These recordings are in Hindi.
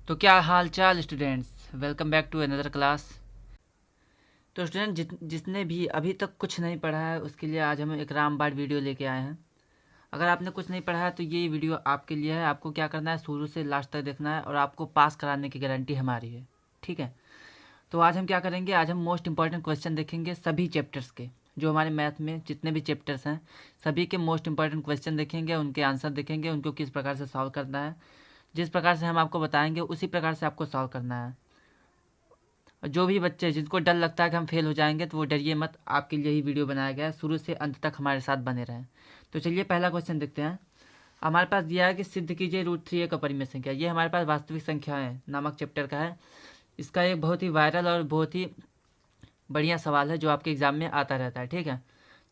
तो क्या हाल चाल students, welcome back to another class. तो स्टूडेंट जिसने भी अभी तक कुछ नहीं पढ़ा है उसके लिए आज हम एक रामबाण वीडियो लेके आए हैं। अगर आपने कुछ नहीं पढ़ा है तो ये वीडियो आपके लिए है। आपको क्या करना है, शुरू से लास्ट तक देखना है और आपको पास कराने की गारंटी हमारी है, ठीक है। तो आज हम क्या करेंगे, आज हम मोस्ट इंपॉर्टेंट क्वेश्चन देखेंगे सभी चैप्टर्स के। जो हमारे मैथ में जितने भी चैप्टर्स हैं सभी के मोस्ट इंपॉर्टेंट क्वेश्चन देखेंगे, उनके आंसर देखेंगे, उनको किस प्रकार से सॉल्व करना है। जिस प्रकार से हम आपको बताएंगे उसी प्रकार से आपको सॉल्व करना है। और जो भी बच्चे जिनको डर लगता है कि हम फेल हो जाएंगे तो वो डरिए मत, आपके लिए ही वीडियो बनाया गया है। शुरू से अंत तक हमारे साथ बने रहें। तो चलिए पहला क्वेश्चन देखते हैं। हमारे पास दिया है कि सिद्ध कीजिए √3 का परिमेय संख्या। ये हमारे पास वास्तविक संख्या है नामक चैप्टर का है। इसका एक बहुत ही वायरल और बहुत ही बढ़िया सवाल है जो आपके एग्जाम में आता रहता है, ठीक है।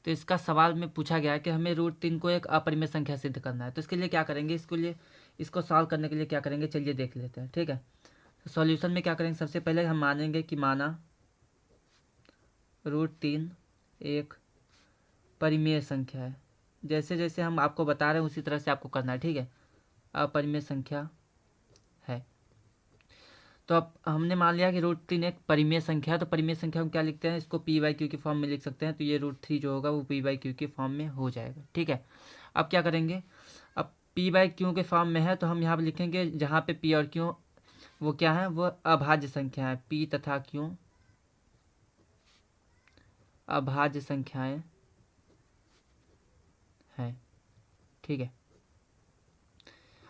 तो इसका सवाल में पूछा गया है कि हमें √3 को एक अपरिमेय संख्या सिद्ध करना है। तो इसके लिए क्या करेंगे, इसके लिए इसको सॉल्व करने के लिए क्या करेंगे, चलिए देख लेते हैं, ठीक है। तो सॉल्यूशन में क्या करेंगे, सबसे पहले हम मानेंगे कि माना √3 एक परिमेय संख्या है। जैसे जैसे हम आपको बता रहे हैं उसी तरह से आपको करना है, ठीक है। अपरिमेय संख्या है। तो अब हमने मान लिया कि √3 एक परिमेय संख्या है। तो परिमेय संख्या हम क्या लिखते हैं, इसको p/q की फॉर्म में लिख सकते हैं। तो ये √3 जो होगा वो p/q की फॉर्म में हो जाएगा, ठीक है। अब क्या करेंगे, अब p/q के फॉर्म में है तो हम यहाँ पर लिखेंगे जहाँ पे p और q वो क्या है, वो अभाज्य संख्या है। p तथा q अभाज्य संख्याएं हैं, ठीक है।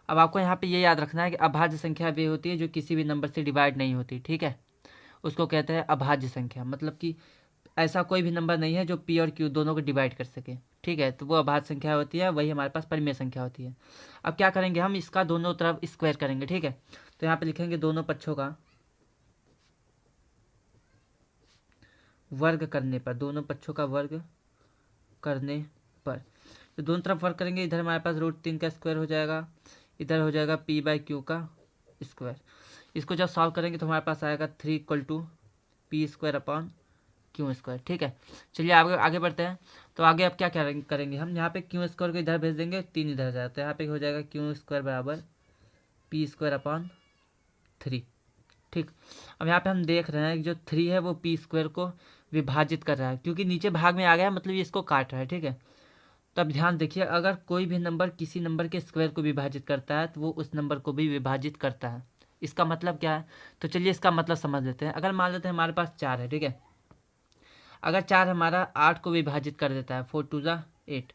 अब आपको यहाँ पे ये याद रखना है कि अभाज्य संख्या वे होती है जो किसी भी नंबर से डिवाइड नहीं होती, ठीक है। उसको कहते हैं अभाज्य संख्या। मतलब कि ऐसा कोई भी नंबर नहीं है जो p और q दोनों को डिवाइड कर सके, ठीक है। तो वो अभाज्य संख्या होती है, वही हमारे पास परिमेय संख्या होती है। अब क्या करेंगे, हम इसका दोनों तरफ स्क्वायर करेंगे, ठीक है। तो यहाँ पे लिखेंगे दोनों पक्षों का वर्ग करने पर, दोनों पक्षों का वर्ग करने पर। तो दोनों तरफ वर्ग करेंगे, इधर हमारे पास √3 का स्क्वायर हो जाएगा, इधर हो जाएगा p/q का स्क्वायर। इसको जब सॉल्व करेंगे तो हमारे पास आएगा 3 = p²/q², ठीक है। चलिए आगे आगे बढ़ते हैं। तो आगे अब क्या करेंगे हम, यहाँ पे q² को इधर भेज देंगे, 3 इधर जाए तो यहाँ पे हो जाएगा q² = p²/3, ठीक। अब यहाँ पे हम देख रहे हैं कि जो 3 है वो p² को विभाजित कर रहा है, क्योंकि नीचे भाग में आ गया है, मतलब ये इसको काट रहा है, ठीक है। तो अब ध्यान देखिए, अगर कोई भी नंबर किसी नंबर के स्क्वायर को विभाजित करता है तो वो उस नंबर को भी विभाजित करता है। इसका मतलब क्या है, तो चलिए इसका मतलब समझ लेते हैं। अगर मान लेते हैं हमारे पास 4 है, ठीक है। अगर 4 हमारा 8 को विभाजित कर देता है, 4 × 2 = 8,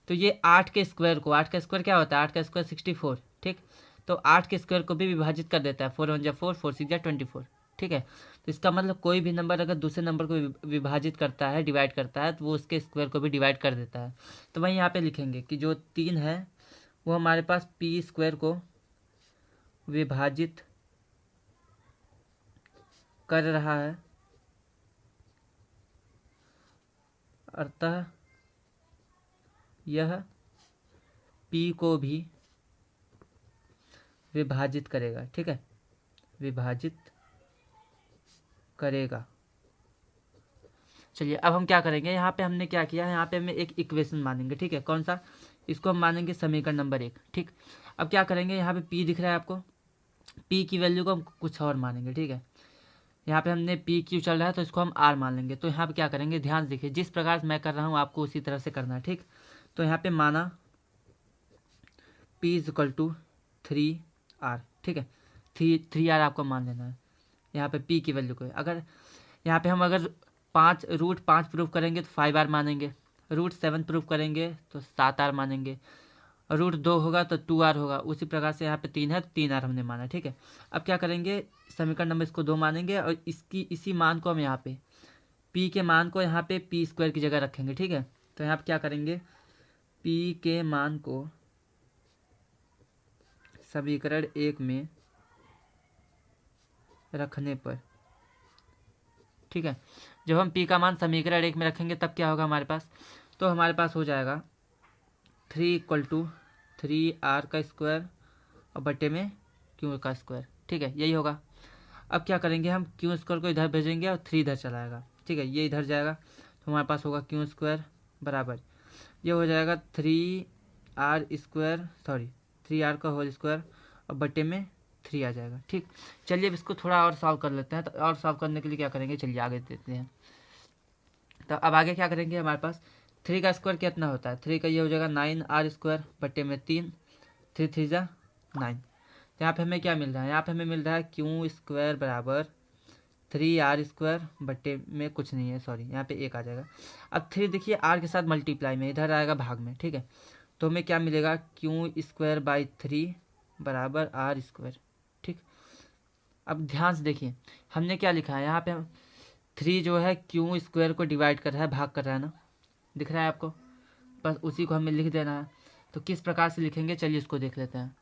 तो ये 8 के स्क्वायर को, 8 का स्क्वायर क्या होता है, 8 का स्क्वायर 64, ठीक। तो 8 के स्क्वायर को भी विभाजित कर देता है, 4 × 1 = 4, 4 × 6 = 24, ठीक है। तो इसका मतलब कोई भी नंबर अगर दूसरे नंबर को विभाजित करता है, डिवाइड करता है, तो वो उसके स्क्वायर को भी डिवाइड कर देता है। तो वहीं यहाँ पे लिखेंगे कि जो 3 है वो हमारे पास p² को विभाजित कर रहा है, अतः यह p को भी विभाजित करेगा, ठीक है, विभाजित करेगा। चलिए अब हम क्या करेंगे, यहाँ पे हमने क्या किया है, यहाँ पे हमें एक इक्वेशन मानेंगे, ठीक है। कौन सा, इसको हम मानेंगे समीकरण नंबर 1, ठीक। अब क्या करेंगे, यहाँ पे p दिख रहा है आपको, p की वैल्यू को हम कुछ और मानेंगे, ठीक है। यहाँ पे हमने p/q चल रहा है तो इसको हम r मान लेंगे। तो यहाँ पे क्या करेंगे, ध्यान देखिए, जिस प्रकार से मैं कर रहा हूँ आपको उसी तरह से करना है, ठीक। तो यहाँ पे माना p = 3r, ठीक है। 3r आपको मान लेना है यहाँ पे p की वैल्यू को। अगर यहाँ पे हम अगर √5 प्रूफ करेंगे तो 5r मानेंगे, √7 प्रूफ करेंगे तो 7r मानेंगे, √2 होगा तो 2r होगा। उसी प्रकार से यहाँ पे 3 है तो 3r हमने माना, ठीक है। अब क्या करेंगे, समीकरण नंबर इसको 2 मानेंगे और इसी मान को हम यहाँ पे p के मान को यहाँ पे p² की जगह रखेंगे, ठीक है। तो यहाँ पे क्या करेंगे, p के मान को समीकरण 1 में रखने पर, ठीक है। जब हम p का मान समीकरण 1 में रखेंगे तब क्या होगा हमारे पास, तो हमारे पास हो जाएगा 3 = 3r² और बटे में q², ठीक है, यही होगा। अब क्या करेंगे, हम q² को इधर भेजेंगे और 3 इधर चलाएगा, ठीक है, ये इधर जाएगा तो हमारे पास होगा q² बराबर, ये हो जाएगा 3r² और बटे में 3 आ जाएगा। ठीक, चलिए अब इसको थोड़ा और सॉल्व कर लेते हैं। तो और सॉल्व करने के लिए क्या करेंगे, चलिए आगे देते हैं। तो अब आगे क्या करेंगे, हमारे पास 3 का स्क्वायर कितना होता है, 3 का ये हो जाएगा 9r² बटे में 3, 3 3 जा 9। तो यहाँ पे हमें क्या मिल रहा है, यहाँ पे हमें मिल रहा है q² बराबर 3r² बटे में कुछ नहीं है, सॉरी यहाँ पे 1 आ जाएगा। अब 3 देखिए r के साथ मल्टीप्लाई में, इधर आएगा भाग में। ठीक है, तो हमें क्या मिलेगा, q²/3 बराबर r²। ठीक, अब ध्यान से देखिए हमने क्या लिखा है, यहाँ पे 3 जो है q² को डिवाइड कर रहा है, भाग कर रहा है ना, दिख रहा है आपको, बस उसी को हमें लिख देना है। तो किस प्रकार से लिखेंगे, चलिए इसको देख लेते हैं।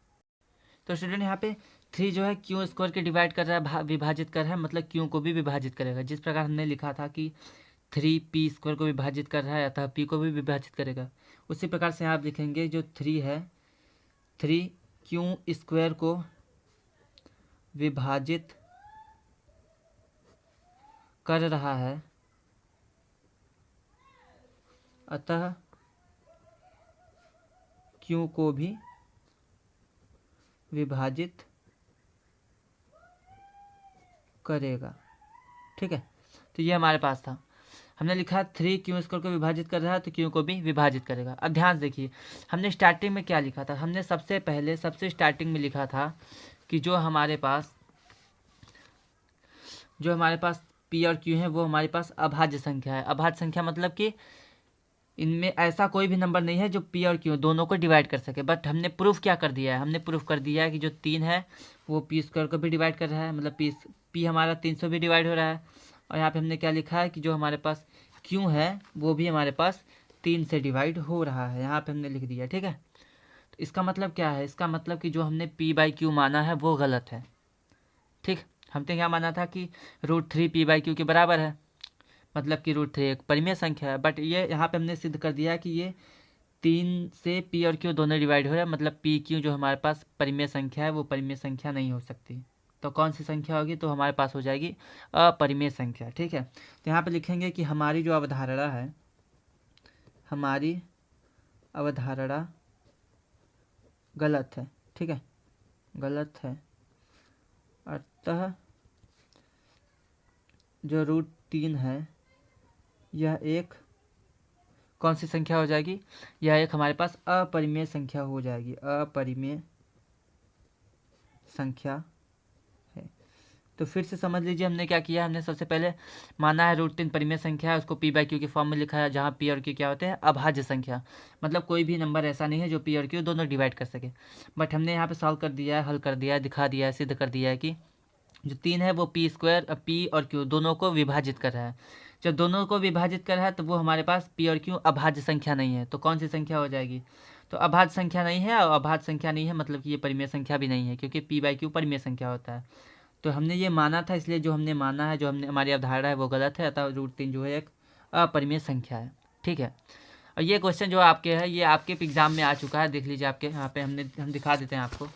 तो स्टूडेंट यहाँ पे 3 जो है q² के डिवाइड कर रहा है, विभाजित कर रहा है, मतलब q को भी विभाजित करेगा। जिस प्रकार हमने लिखा था कि 3p² को विभाजित कर रहा है, अतः p को भी विभाजित करेगा, उसी प्रकार से आप लिखेंगे जो 3 है, 3 q² को विभाजित कर रहा है, अतः q को भी विभाजित करेगा। ठीक है, तो ये हमारे पास था, हमने लिखा 3 q² को विभाजित कर रहा है तो q को भी विभाजित करेगा। अब ध्यान से देखिए हमने स्टार्टिंग में क्या लिखा था, हमने सबसे स्टार्टिंग में लिखा था कि जो हमारे पास p और q है वो हमारे पास अभाज्य संख्या है। अभाज्य संख्या मतलब कि इनमें ऐसा कोई भी नंबर नहीं है जो p और q दोनों को डिवाइड कर सके। बट हमने प्रूफ क्या कर दिया है, हमने प्रूफ कर दिया है कि जो 3 है वो p² को भी डिवाइड कर रहा है, मतलब p हमारा 3 से भी डिवाइड हो रहा है। और यहाँ पे हमने क्या लिखा है कि जो हमारे पास q है वो भी हमारे पास 3 से डिवाइड हो रहा है, यहाँ पे हमने लिख दिया। ठीक है, तो इसका मतलब क्या है, इसका मतलब कि जो हमने p/q माना है वो गलत है। ठीक, हमने क्या माना था कि √3 p/q के बराबर है, मतलब कि √3 एक परिमेय संख्या है। बट ये यहाँ पे हमने सिद्ध कर दिया कि ये 3 से p और q दोनों डिवाइड हो रहा है, मतलब p/q जो हमारे पास परिमेय संख्या है वो परिमेय संख्या नहीं हो सकती। तो कौन सी संख्या होगी, तो हमारे पास हो जाएगी अपरिमेय संख्या। ठीक है, तो यहाँ पे लिखेंगे कि हमारी जो अवधारणा है, हमारी अवधारणा गलत है। ठीक है, गलत है, अतः जो √3 है यह एक कौन सी संख्या हो जाएगी, यह एक हमारे पास अपरिमेय संख्या हो जाएगी, अपरिमेय संख्या है। तो फिर से समझ लीजिए हमने क्या किया, हमने सबसे पहले माना है √3 परिमेय संख्या है, उसको p/q के फॉर्म में लिखा है, जहाँ p और q क्या होते हैं, अभाज्य संख्या, मतलब कोई भी नंबर ऐसा नहीं है जो p और q दोनों डिवाइड कर सके। बट हमने यहाँ पे सॉल्व कर दिया है, हल कर दिया है, दिखा दिया है, सिद्ध कर दिया है कि जो 3 है वो p और q दोनों को विभाजित कर रहा है। जब दोनों को विभाजित कर रहा है तो वो हमारे पास p और q अभाज्य संख्या नहीं है। तो कौन सी संख्या हो जाएगी, तो अभाज्य संख्या नहीं है, और अभाज्य संख्या नहीं है मतलब कि ये परिमेय संख्या भी नहीं है, क्योंकि p/q परिमेय संख्या होता है। तो हमने ये माना था, इसलिए जो हमने माना है, जो हमने हमारी अवधारणा है वो गलत है, अतः √3 जो है एक अपरिमेय संख्या है। ठीक है, और ये क्वेश्चन जो आपके है ये आपके एग्जाम में आ चुका है, देख लीजिए आपके यहाँ पे हम दिखा देते हैं आपको,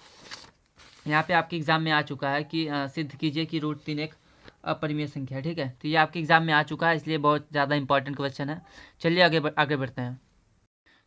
यहाँ पे आपके एग्जाम में आ चुका है कि सिद्ध कीजिए कि √3 एक अपरिमेय संख्या है। ठीक है, तो ये आपके एग्जाम में आ चुका है, इसलिए बहुत ज़्यादा इंपॉर्टेंट क्वेश्चन है। चलिए आगे बढ़ते हैं।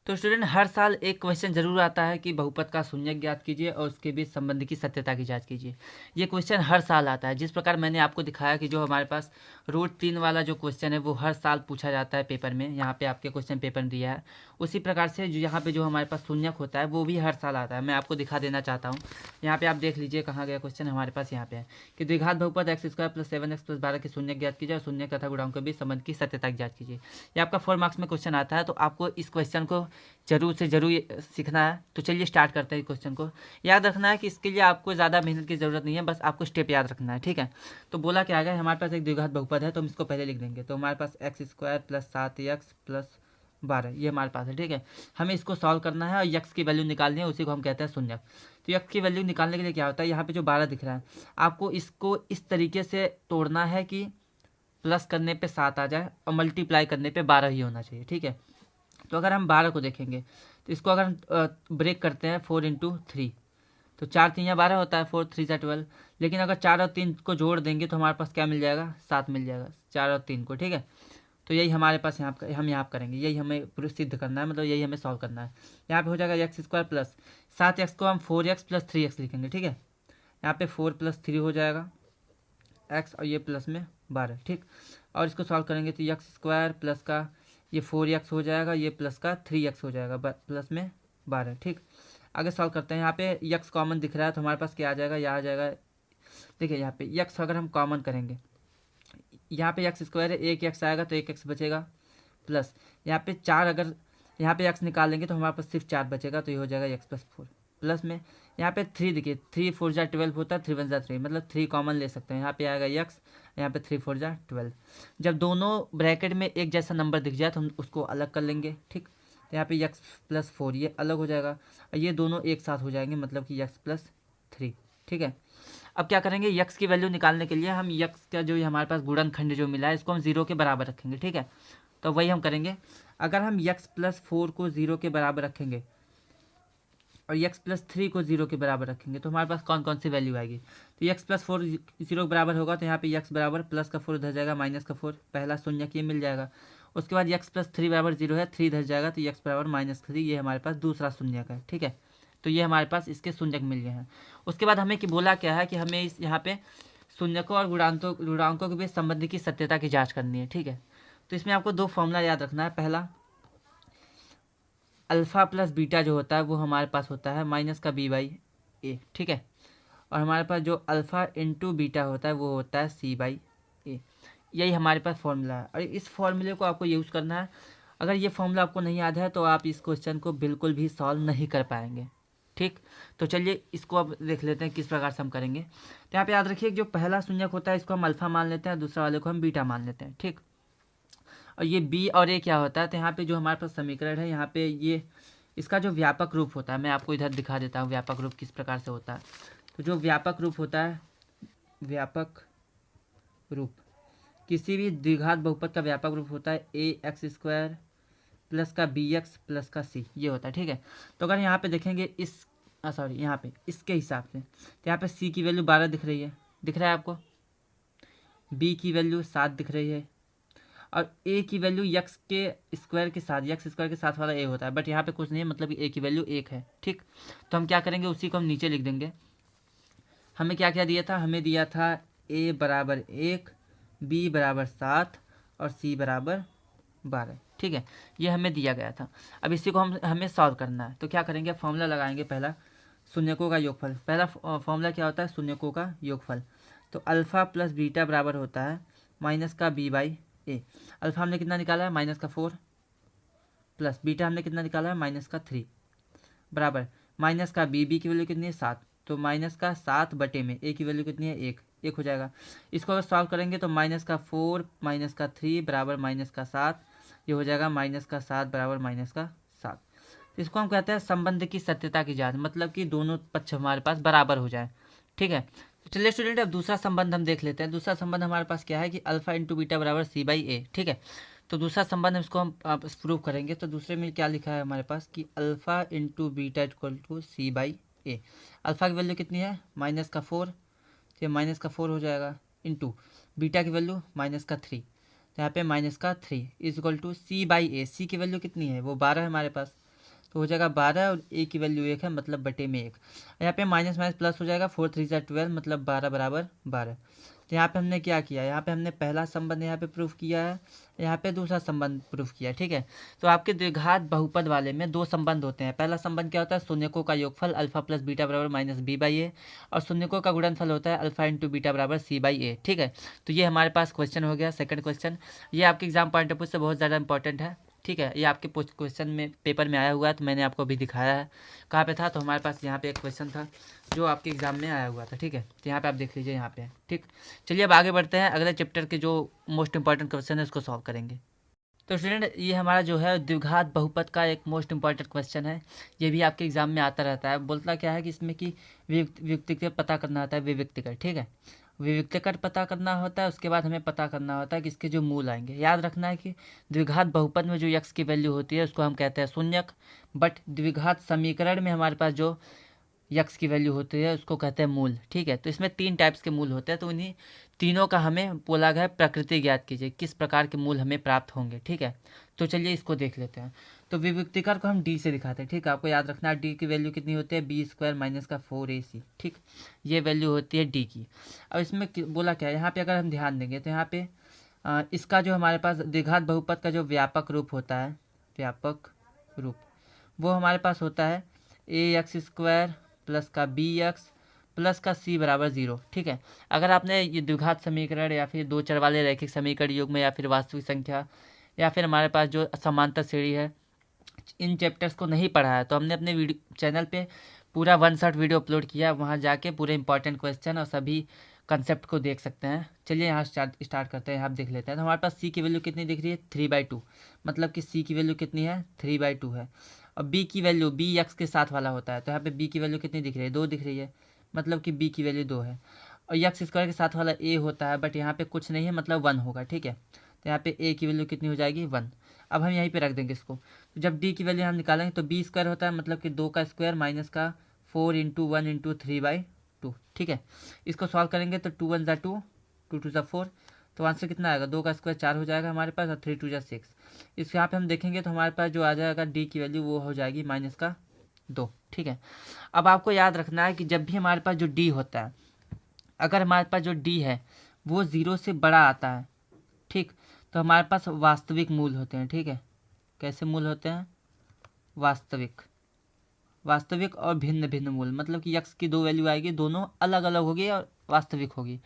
तो स्टूडेंट हर साल एक क्वेश्चन जरूर आता है कि बहुपद का शून्यक ज्ञात कीजिए और उसके बीच संबंध की सत्यता की जांच कीजिए। ये क्वेश्चन हर साल आता है। जिस प्रकार मैंने आपको दिखाया कि जो हमारे पास √3 वाला जो क्वेश्चन है वो हर साल पूछा जाता है पेपर में, यहाँ पे आपके क्वेश्चन पेपर में दिया है, उसी प्रकार से जो यहाँ पे जो हमारे पास शून्यक होता है वो भी हर साल आता है। मैं आपको दिखा देना चाहता हूँ, यहाँ पे आप देख लीजिए कहाँ गया क्वेश्चन, हमारे पास यहाँ पे है कि द्विघात बहुपद x² + 7x + 12 के शून्यक ज्ञात कीजिए और शून्यक तथा गुणांक के बीच संबंध की सत्यता की जांच कीजिए। ये आपका 4 मार्क्स में क्वेश्चन आता है, तो आपको इस क्वेश्चन को जरूर से जरूर सीखना है। तो चलिए स्टार्ट करते हैं। क्वेश्चन को याद रखना है कि इसके लिए आपको ज़्यादा मेहनत की ज़रूरत नहीं है, बस आपको स्टेप याद रखना है। ठीक है, तो बोला क्या है, हमारे पास एक द्विघात बहुपद है, तो हम इसको पहले लिख देंगे। तो हमारे पास x² + 7x + 12 ये हमारे पास है। ठीक है, हमें इसको सॉल्व करना है और x की वैल्यू निकालनी है, उसी को हम कहते हैं शून्यक। तो x की वैल्यू निकालने के लिए क्या होता है, यहाँ पे जो 12 दिख रहा है आपको इसको इस तरीके से तोड़ना है कि प्लस करने पे 7 आ जाए और मल्टीप्लाई करने पे 12 ही होना चाहिए। ठीक है, तो अगर हम 12 को देखेंगे तो इसको अगर हम ब्रेक करते हैं 4 × 3 तो 4 3 12 होता है, 4 3 12। लेकिन अगर 4 और 3 को जोड़ देंगे तो हमारे पास क्या मिल जाएगा, 7 मिल जाएगा 4 और 3 को। ठीक है, तो यही हमारे पास हम यहाँ करेंगे, यही हमें प्रूफ सिद्ध करना है, मतलब यही हमें सॉल्व करना है। यहाँ पे हो जाएगा x² + 7x को हम 4x + 3x लिखेंगे। ठीक है, यहाँ पे 4+3 हो जाएगा x और ये प्लस में 12, ठीक। और इसको सॉल्व करेंगे तो एक्स स्क्वायर प्लस का ये 4x हो जाएगा, ये प्लस का 3x हो जाएगा, प्लस में 12, ठीक। आगे सॉल्व करते हैं। यहाँ पे x कॉमन दिख रहा है तो हमारे पास क्या आ जाएगा, यह आ जाएगा, देखिए यहाँ पे x अगर हम कॉमन करेंगे, यहाँ पे एक्स स्क्वायर है, एक एक्स आएगा तो एक एक्स बचेगा, प्लस यहाँ पे 4, अगर यहाँ पे एक्स निकालेंगे तो हमारे पास सिर्फ 4 बचेगा, तो ये हो जाएगा x+4, प्लस में यहाँ पे 3, देखिए 3 4 जा 12 होता है, 3 1 जा 3, मतलब 3 कॉमन ले सकते हैं। यहाँ पे आएगा x, यहाँ पे 3 4 जा 12। जब दोनों ब्रैकेट में एक जैसा नंबर दिख जाए तो हम उसको अलग कर लेंगे, ठीक। तो यहाँ पे x+4 ये अलग हो जाएगा और ये दोनों एक साथ हो जाएंगे, मतलब कि x+3, ठीक है। अब क्या करेंगे, यक्स की वैल्यू निकालने के लिए हम यक्स का जो हमारे पास गुणनखंड जो मिला है इसको हम 0 के बराबर रखेंगे, ठीक है। तो वही हम करेंगे। अगर हम x+4 को 0 के बराबर रखेंगे और x+3 को 0 के बराबर रखेंगे तो हमारे पास कौन कौन सी वैल्यू आएगी। तो x+4 0 के बराबर होगा तो यहाँ पे x बराबर प्लस का 4 इधर जाएगा, माइनस का 4, पहला शून्य ये मिल जाएगा। उसके बाद x+3 बराबर 0 है, 3 इधर जाएगा तो x बराबर -3, ये हमारे पास दूसरा शून्य है, ठीक है। तो ये हमारे पास इसके शून्यक मिल गए हैं। उसके बाद हमें बोला क्या है कि हमें इस यहाँ पे शून्यकों और गुणांकों के बीच संबंध की सत्यता की जांच करनी है, ठीक है। तो इसमें आपको 2 फॉर्मूला याद रखना है। पहला, अल्फ़ा प्लस बीटा जो होता है वो हमारे पास होता है -b/a, ठीक है। और हमारे पास जो अल्फ़ा इंटू बीटा होता है वो होता है c/a। यही हमारे पास फॉर्मूला है और इस फॉर्मूले को आपको यूज़ करना है। अगर ये फॉर्मूला आपको नहीं याद है तो आप इस क्वेश्चन को बिल्कुल भी सॉल्व नहीं कर पाएंगे, ठीक। तो चलिए इसको अब देख लेते हैं किस प्रकार से हम करेंगे। तो यहाँ पे याद रखिए जो पहला शून्यक होता है इसको हम अल्फ़ा मान लेते हैं, दूसरा वाले को हम बीटा मान लेते हैं, ठीक। और ये बी और ए क्या होता है, तो यहाँ पे जो हमारे पास समीकरण है यहाँ पे ये इसका जो व्यापक रूप होता है, मैं आपको इधर दिखा देता हूँ व्यापक रूप किस प्रकार से होता है। तो जो व्यापक रूप होता है, व्यापक रूप किसी भी द्विघात बहुपद का व्यापक रूप होता है ax² प्लस का bx प्लस का c, ये होता है, ठीक है। तो अगर यहाँ पे देखेंगे यहाँ पे इसके हिसाब से तो यहाँ पे c की वैल्यू 12 दिख रही है, दिख रहा है आपको, b की वैल्यू 7 दिख रही है और a की वैल्यू x के स्क्वायर के साथ वाला a होता है, बट यहाँ पे कुछ नहीं है, मतलब कि a की वैल्यू 1 है, ठीक। तो हम क्या करेंगे, उसी को हम नीचे लिख देंगे। हमें क्या क्या दिया था, हमें दिया था a बराबर 1, b बराबर 7 और c बराबर 12, ठीक है। ये हमें दिया गया था। अब इसी को हमें सॉल्व करना है। तो क्या करेंगे, फॉर्मूला लगाएंगे। पहला, शून्यकों का योगफल। पहला फॉर्मूला क्या होता है, शून्यकों का योगफल। तो अल्फ़ा प्लस बीटा बराबर होता है माइनस का b/a। अल्फ़ा हमने कितना निकाला है, -4, प्लस बीटा हमने कितना निकाला है, -3, बराबर माइनस का b की वैल्यू कितनी है, 7, तो -7 बटे में a की वैल्यू कितनी है, 1 हो जाएगा। इसको अगर सॉल्व करेंगे तो -4 -3 बराबर -7, ये हो जाएगा -7 बराबर -7। तो इसको हम कहते हैं संबंध की सत्यता की जांच, मतलब कि दोनों पक्ष हमारे पास बराबर हो जाए, ठीक है। चलिए स्टूडेंट, अब दूसरा संबंध हम देख लेते हैं। दूसरा संबंध हमारे पास क्या है कि अल्फ़ा इंटू बीटा बराबर c/a, ठीक है। तो दूसरा संबंध इसको हम प्रूव करेंगे। तो दूसरे में क्या लिखा है हमारे पास कि alpha into beta equal to c/a। Alpha की वैल्यू कितनी है, -4, तो -4 हो जाएगा, इंटू बीटा की वैल्यू -3, तो यहाँ पे -3 इज इक्वल टू c/a। सी की वैल्यू कितनी है, वो 12 है हमारे पास, तो हो जाएगा 12 और a की वैल्यू 1 है, मतलब बटे में 1। यहाँ पे माइनस माइनस प्लस हो जाएगा, 4 3 जा 12, मतलब 12 बराबर 12। तो यहाँ पे हमने क्या किया, यहाँ पे हमने पहला संबंध यहाँ पे प्रूफ किया है, यहाँ पे दूसरा संबंध प्रूफ किया, ठीक है। तो आपके द्विघात बहुपद वाले में 2 संबंध होते हैं। पहला संबंध क्या होता है, शून्यकों का योगफल अल्फा प्लस बीटा बराबर -b/a, और शून्यकों का गुणनफल होता है अल्फा इंटू बीटा बराबर c/a, ठीक है। तो ये हमारे पास क्वेश्चन हो गया, सेकंड क्वेश्चन। ये आपके एग्जाम पॉइंट ऑफ व्यू से बहुत ज़्यादा इंपॉर्टेंट है, ठीक है। ये आपके क्वेश्चन में पेपर में आया हुआ है, तो मैंने आपको अभी दिखाया है। कहाँ पे था, तो हमारे पास यहाँ पे एक क्वेश्चन था जो आपके एग्जाम में आया हुआ था, ठीक है। तो यहाँ पे आप देख लीजिए, यहाँ पे, ठीक। चलिए अब आगे बढ़ते हैं, अगले चैप्टर के जो मोस्ट इंपॉर्टेंट क्वेश्चन है उसको सॉल्व करेंगे। तो स्टूडेंट, ये हमारा जो है द्विघात बहुपद का एक मोस्ट इंपॉर्टेंट क्वेश्चन है। ये भी आपके एग्जाम में आता रहता है। बोलता क्या है कि इसमें कि वियुक्तिकर पता करना होता है, विविक्तिकर, ठीक है। विविक्तिकर पता करना होता है, उसके बाद हमें पता करना होता है कि इसके जो मूल आएंगे। याद रखना है कि द्विघात बहुपद में जो x की वैल्यू होती है उसको हम कहते हैं शून्यक, बट द्विघात समीकरण में हमारे पास जो x की वैल्यू होती है उसको कहते हैं मूल, ठीक है। तो इसमें 3 टाइप्स के मूल होते हैं, तो उन्हीं तीनों का हमें बोला गया है प्रकृति ज्ञात कीजिए, किस प्रकार के मूल हमें प्राप्त होंगे, ठीक है। तो चलिए इसको देख लेते हैं। तो विभक्तिकार को हम डी से दिखाते हैं, ठीक है। आपको याद रखना है डी की वैल्यू कितनी होती है, बी स्क्वायर माइनस का 4ac, ठीक। ये वैल्यू होती है डी की। अब इसमें बोला क्या है, यहाँ पे अगर हम ध्यान देंगे तो यहाँ पे इसका जो हमारे पास द्विघात बहुपद का जो व्यापक रूप होता है, व्यापक रूप, वो हमारे पास होता है ए एक्स स्क्वायर प्लस का बी एक्स प्लस का सी बराबर 0, ठीक है। अगर आपने ये द्विघात समीकरण या फिर दो चर वाले रैखिक समीकरण युग्म या फिर वास्तविक संख्या या फिर हमारे पास जो समांतर श्रेणी है, इन चैप्टर्स को नहीं पढ़ा है तो हमने अपने वीडियो चैनल पे पूरा 1 शॉट वीडियो अपलोड किया, वहाँ जाके पूरे इंपॉर्टेंट क्वेश्चन और सभी कंसेप्ट को देख सकते हैं। चलिए यहाँ स्टार्ट करते हैं, यहाँ देख लेते हैं। तो हमारे पास सी की वैल्यू कितनी दिख रही है, 3/2, मतलब कि सी की वैल्यू कितनी है, 3/2 है। और बी की वैल्यू, बी एक्स के साथ वाला होता है, तो यहाँ पे बी की वैल्यू कितनी दिख रही है, 2 दिख रही है, मतलब कि बी की वैल्यू 2 है। और एक्स स्क्वायर के साथ वाला ए होता है, बट यहाँ पे कुछ नहीं है, मतलब 1 होगा, ठीक है। तो यहाँ पे ए की वैल्यू कितनी हो जाएगी, 1। अब हम यहीं पे रख देंगे इसको। तो जब डी की वैल्यू हम निकालेंगे तो बी स्क्वायर होता है, मतलब कि 2 का स्क्वायर माइनस का 4 × 1 × 3/2, ठीक है। इसको सॉल्व करेंगे तो 2 1 × 2, 2 2 × 4, तो आंसर कितना आएगा, 2 का स्क्वायर 4 हो जाएगा हमारे पास, और 3 2 × 6। इस यहाँ पे हम देखेंगे तो हमारे पास जो आ जाएगा डी की वैल्यू वो हो जाएगी माइनस का 2, ठीक है। अब आपको याद रखना है कि जब भी हमारे पास जो डी होता है, अगर हमारे पास जो डी है वो 0 से बड़ा आता है, ठीक, तो हमारे पास वास्तविक मूल होते हैं, ठीक है। कैसे मूल होते हैं, वास्तविक, वास्तविक और भिन्न भिन्न मूल, मतलब कि यक्स की 2 वैल्यू आएगी, दोनों अलग अलग होगी और वास्तविक होगी।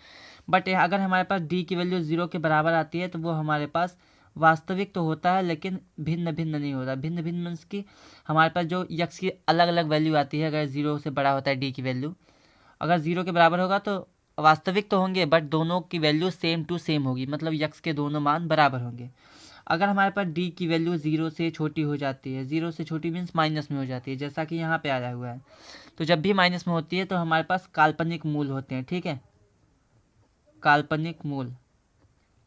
बट अगर हमारे पास डी की वैल्यू 0 के बराबर आती है तो वो हमारे पास वास्तविक तो होता है लेकिन भिन्न भिन्न नहीं होता। भिन्न भिन्न मीन्स की हमारे पास जो यक्स की अलग अलग वैल्यू आती है, अगर 0 से बड़ा होता है डी की वैल्यू, अगर 0 के बराबर होगा तो वास्तविक तो होंगे बट दोनों की वैल्यू सेम टू सेम होगी, मतलब यक्स के दोनों मान बराबर होंगे। अगर हमारे पास डी की वैल्यू 0 से छोटी हो जाती है, 0 से छोटी मीन्स माइनस में हो जाती है, जैसा कि यहाँ पे आया हुआ है, तो जब भी माइनस में होती है तो हमारे पास काल्पनिक मूल होते हैं, ठीक है। काल्पनिक मूल,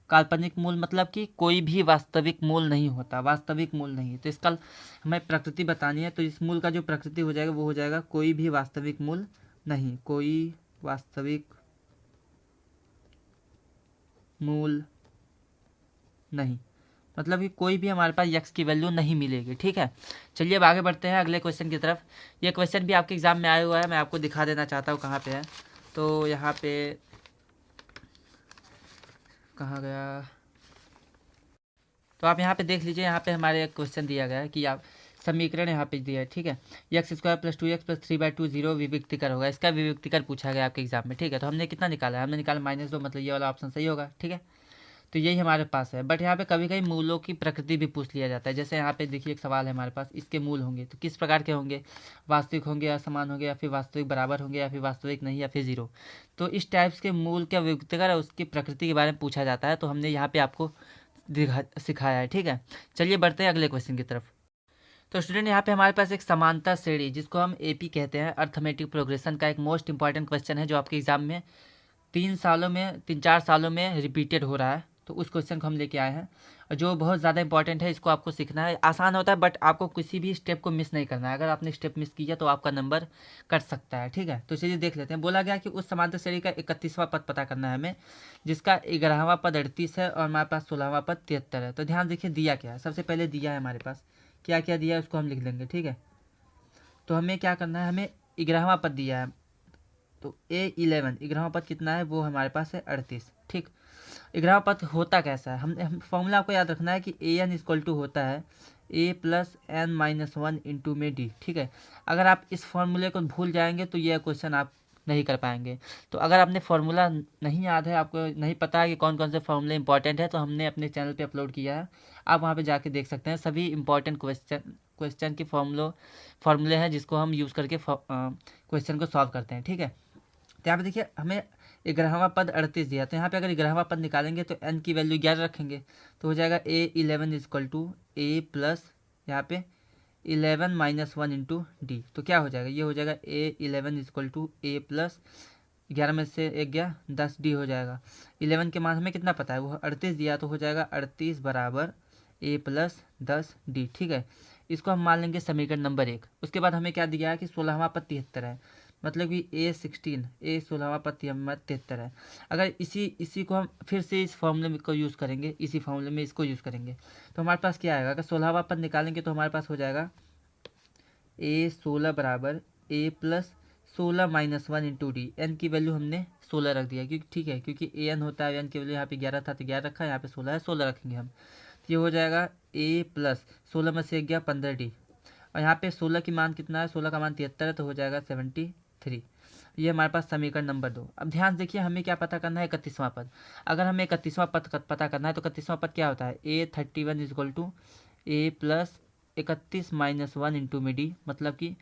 काल्पनिक मूल मतलब कि कोई भी वास्तविक मूल नहीं होता, वास्तविक मूल नहीं। तो इसका हमें प्रकृति बतानी है, तो इस मूल का जो प्रकृति हो जाएगा वो हो जाएगा कोई भी वास्तविक मूल नहीं, कोई वास्तविक मूल नहीं, मतलब कि कोई भी हमारे पास यक्स की वैल्यू नहीं मिलेगी, ठीक है। चलिए अब आगे बढ़ते हैं अगले क्वेश्चन की तरफ। ये क्वेश्चन भी आपके एग्जाम में आया हुआ है, मैं आपको दिखा देना चाहता हूँ कहाँ पे है। तो यहाँ पे कहाँ गया, तो आप यहाँ पे देख लीजिए, यहाँ पे हमारे एक क्वेश्चन दिया गया है कि आप समीकरण यहाँ पे दिया है, ठीक है। X square plus 2x plus 3/2 0 विभक्तिकर होगा, इसका विभक्तिकर पूछा गया आपके एग्जाम में, ठीक है। तो हमने कितना निकाला है, हमने निकाला -2, मतलब ये वाला ऑप्शन सही होगा, ठीक है। तो यही हमारे पास है। बट यहाँ पे कभी कभी मूलों की प्रकृति भी पूछ लिया जाता है, जैसे यहाँ पे देखिए एक सवाल है हमारे पास, इसके मूल होंगे तो किस प्रकार के होंगे, वास्तविक होंगे, असमान होंगे, या फिर वास्तविक बराबर होंगे, या फिर वास्तविक नहीं, या फिर 0। तो इस टाइप्स के मूल क्या विभक्तिकर और उसकी प्रकृति के बारे में पूछा जाता है, तो हमने यहाँ पे आपको सिखाया है, ठीक है। चलिए बढ़ते हैं अगले क्वेश्चन की तरफ। तो स्टूडेंट यहाँ पे हमारे पास एक समांतर श्रेणी जिसको हम एपी कहते हैं, अर्थमेटिक प्रोग्रेशन का एक मोस्ट इंपॉर्टेंट क्वेश्चन है जो आपके एग्जाम में 3-4 सालों में रिपीटेड हो रहा है। तो उस क्वेश्चन को हम लेके आए हैं, और जो बहुत ज़्यादा इंपॉर्टेंट है, इसको आपको सीखना है। आसान होता है बट आपको किसी भी स्टेप को मिस नहीं करना है, अगर आपने स्टेप मिस किया तो आपका नंबर कट सकता है, ठीक है। तो चलिए देख लेते हैं। बोला गया कि उस समांतर श्रेणी का 31वां पद पता करना है हमें, जिसका 11वां पद 38 है और हमारे पास 16वां पद 73 है। तो ध्यान देखिए दिया क्या है, सबसे पहले दिया है हमारे पास, क्या क्या दिया है उसको हम लिख लेंगे, ठीक है। तो हमें क्या करना है, हमें 11वां पद दिया है, तो A11 11वां पद कितना है, वो हमारे पास है 38, ठीक। 11वां पद होता कैसा है, हम फॉर्मूला आपको याद रखना है कि AN = होता है A + n-1 इंटू में D, ठीक है। अगर आप इस फॉर्मूले को भूल जाएंगे तो यह क्वेश्चन आप नहीं कर पाएंगे। तो अगर आपने फार्मूला नहीं याद है, आपको नहीं पता है कि कौन कौन से फार्मूले इंपॉर्टेंट है, तो हमने अपने चैनल पे अपलोड किया है, आप वहाँ पे जाके देख सकते हैं। सभी इंपॉर्टेंट क्वेश्चन के फार्मूले हैं जिसको हम यूज़ करके क्वेश्चन को सॉल्व करते हैं, ठीक है। तो यहाँ पे देखिए हमें 11वां पद 38 दिया, तो यहाँ पे अगर 11वां पद निकालेंगे तो n की वैल्यू 11 रखेंगे, तो हो जाएगा A11 = A प्लस यहाँ पे 11 - 1 इंटू डी। तो क्या हो जाएगा, ये हो जाएगा A11 = A प्लस 11 में से 1 गया 10 डी हो जाएगा। 11 के मान हमें कितना पता है, वो 38 दिया, तो हो जाएगा 38 बराबर A प्लस 10 डी, ठीक है। इसको हम मान लेंगे समीकरण नंबर 1। उसके बाद हमें क्या दिया है कि 16वां पद 73 है, मतलब कि A16 A16वां पद हमारा 73 है। अगर इसी को हम फिर से इस फॉर्मूले को यूज़ करेंगे, इसी फॉर्मूले में इसको यूज़ करेंगे तो हमारे पास क्या आएगा, अगर 16वां पद निकालेंगे तो हमारे पास हो जाएगा A16 बराबर A+16 - 1 इंटू डी। एन की वैल्यू हमने 16 रख दिया क्योंकि ठीक है, क्योंकि एन होता है, एन की वैल्यू यहाँ पे 11 था तो 11 रखा, यहाँ पे 16 है 16 रखेंगे हम। तो ये हो जाएगा A+16 में से 1 गया 15 डी, और यहाँ पे 16 की मान कितना है, 16 का मान 73 है तो हो जाएगा 73। ये हमारे पास समीकरण नंबर 2। अब ध्यान से देखिए, हमें क्या पता करना है, 31वां पद। अगर हमें 31वां पद पता करना है तो 31वां पद क्या होता है, A31 is equal to A+31 - 1 into में डी, मतलब कि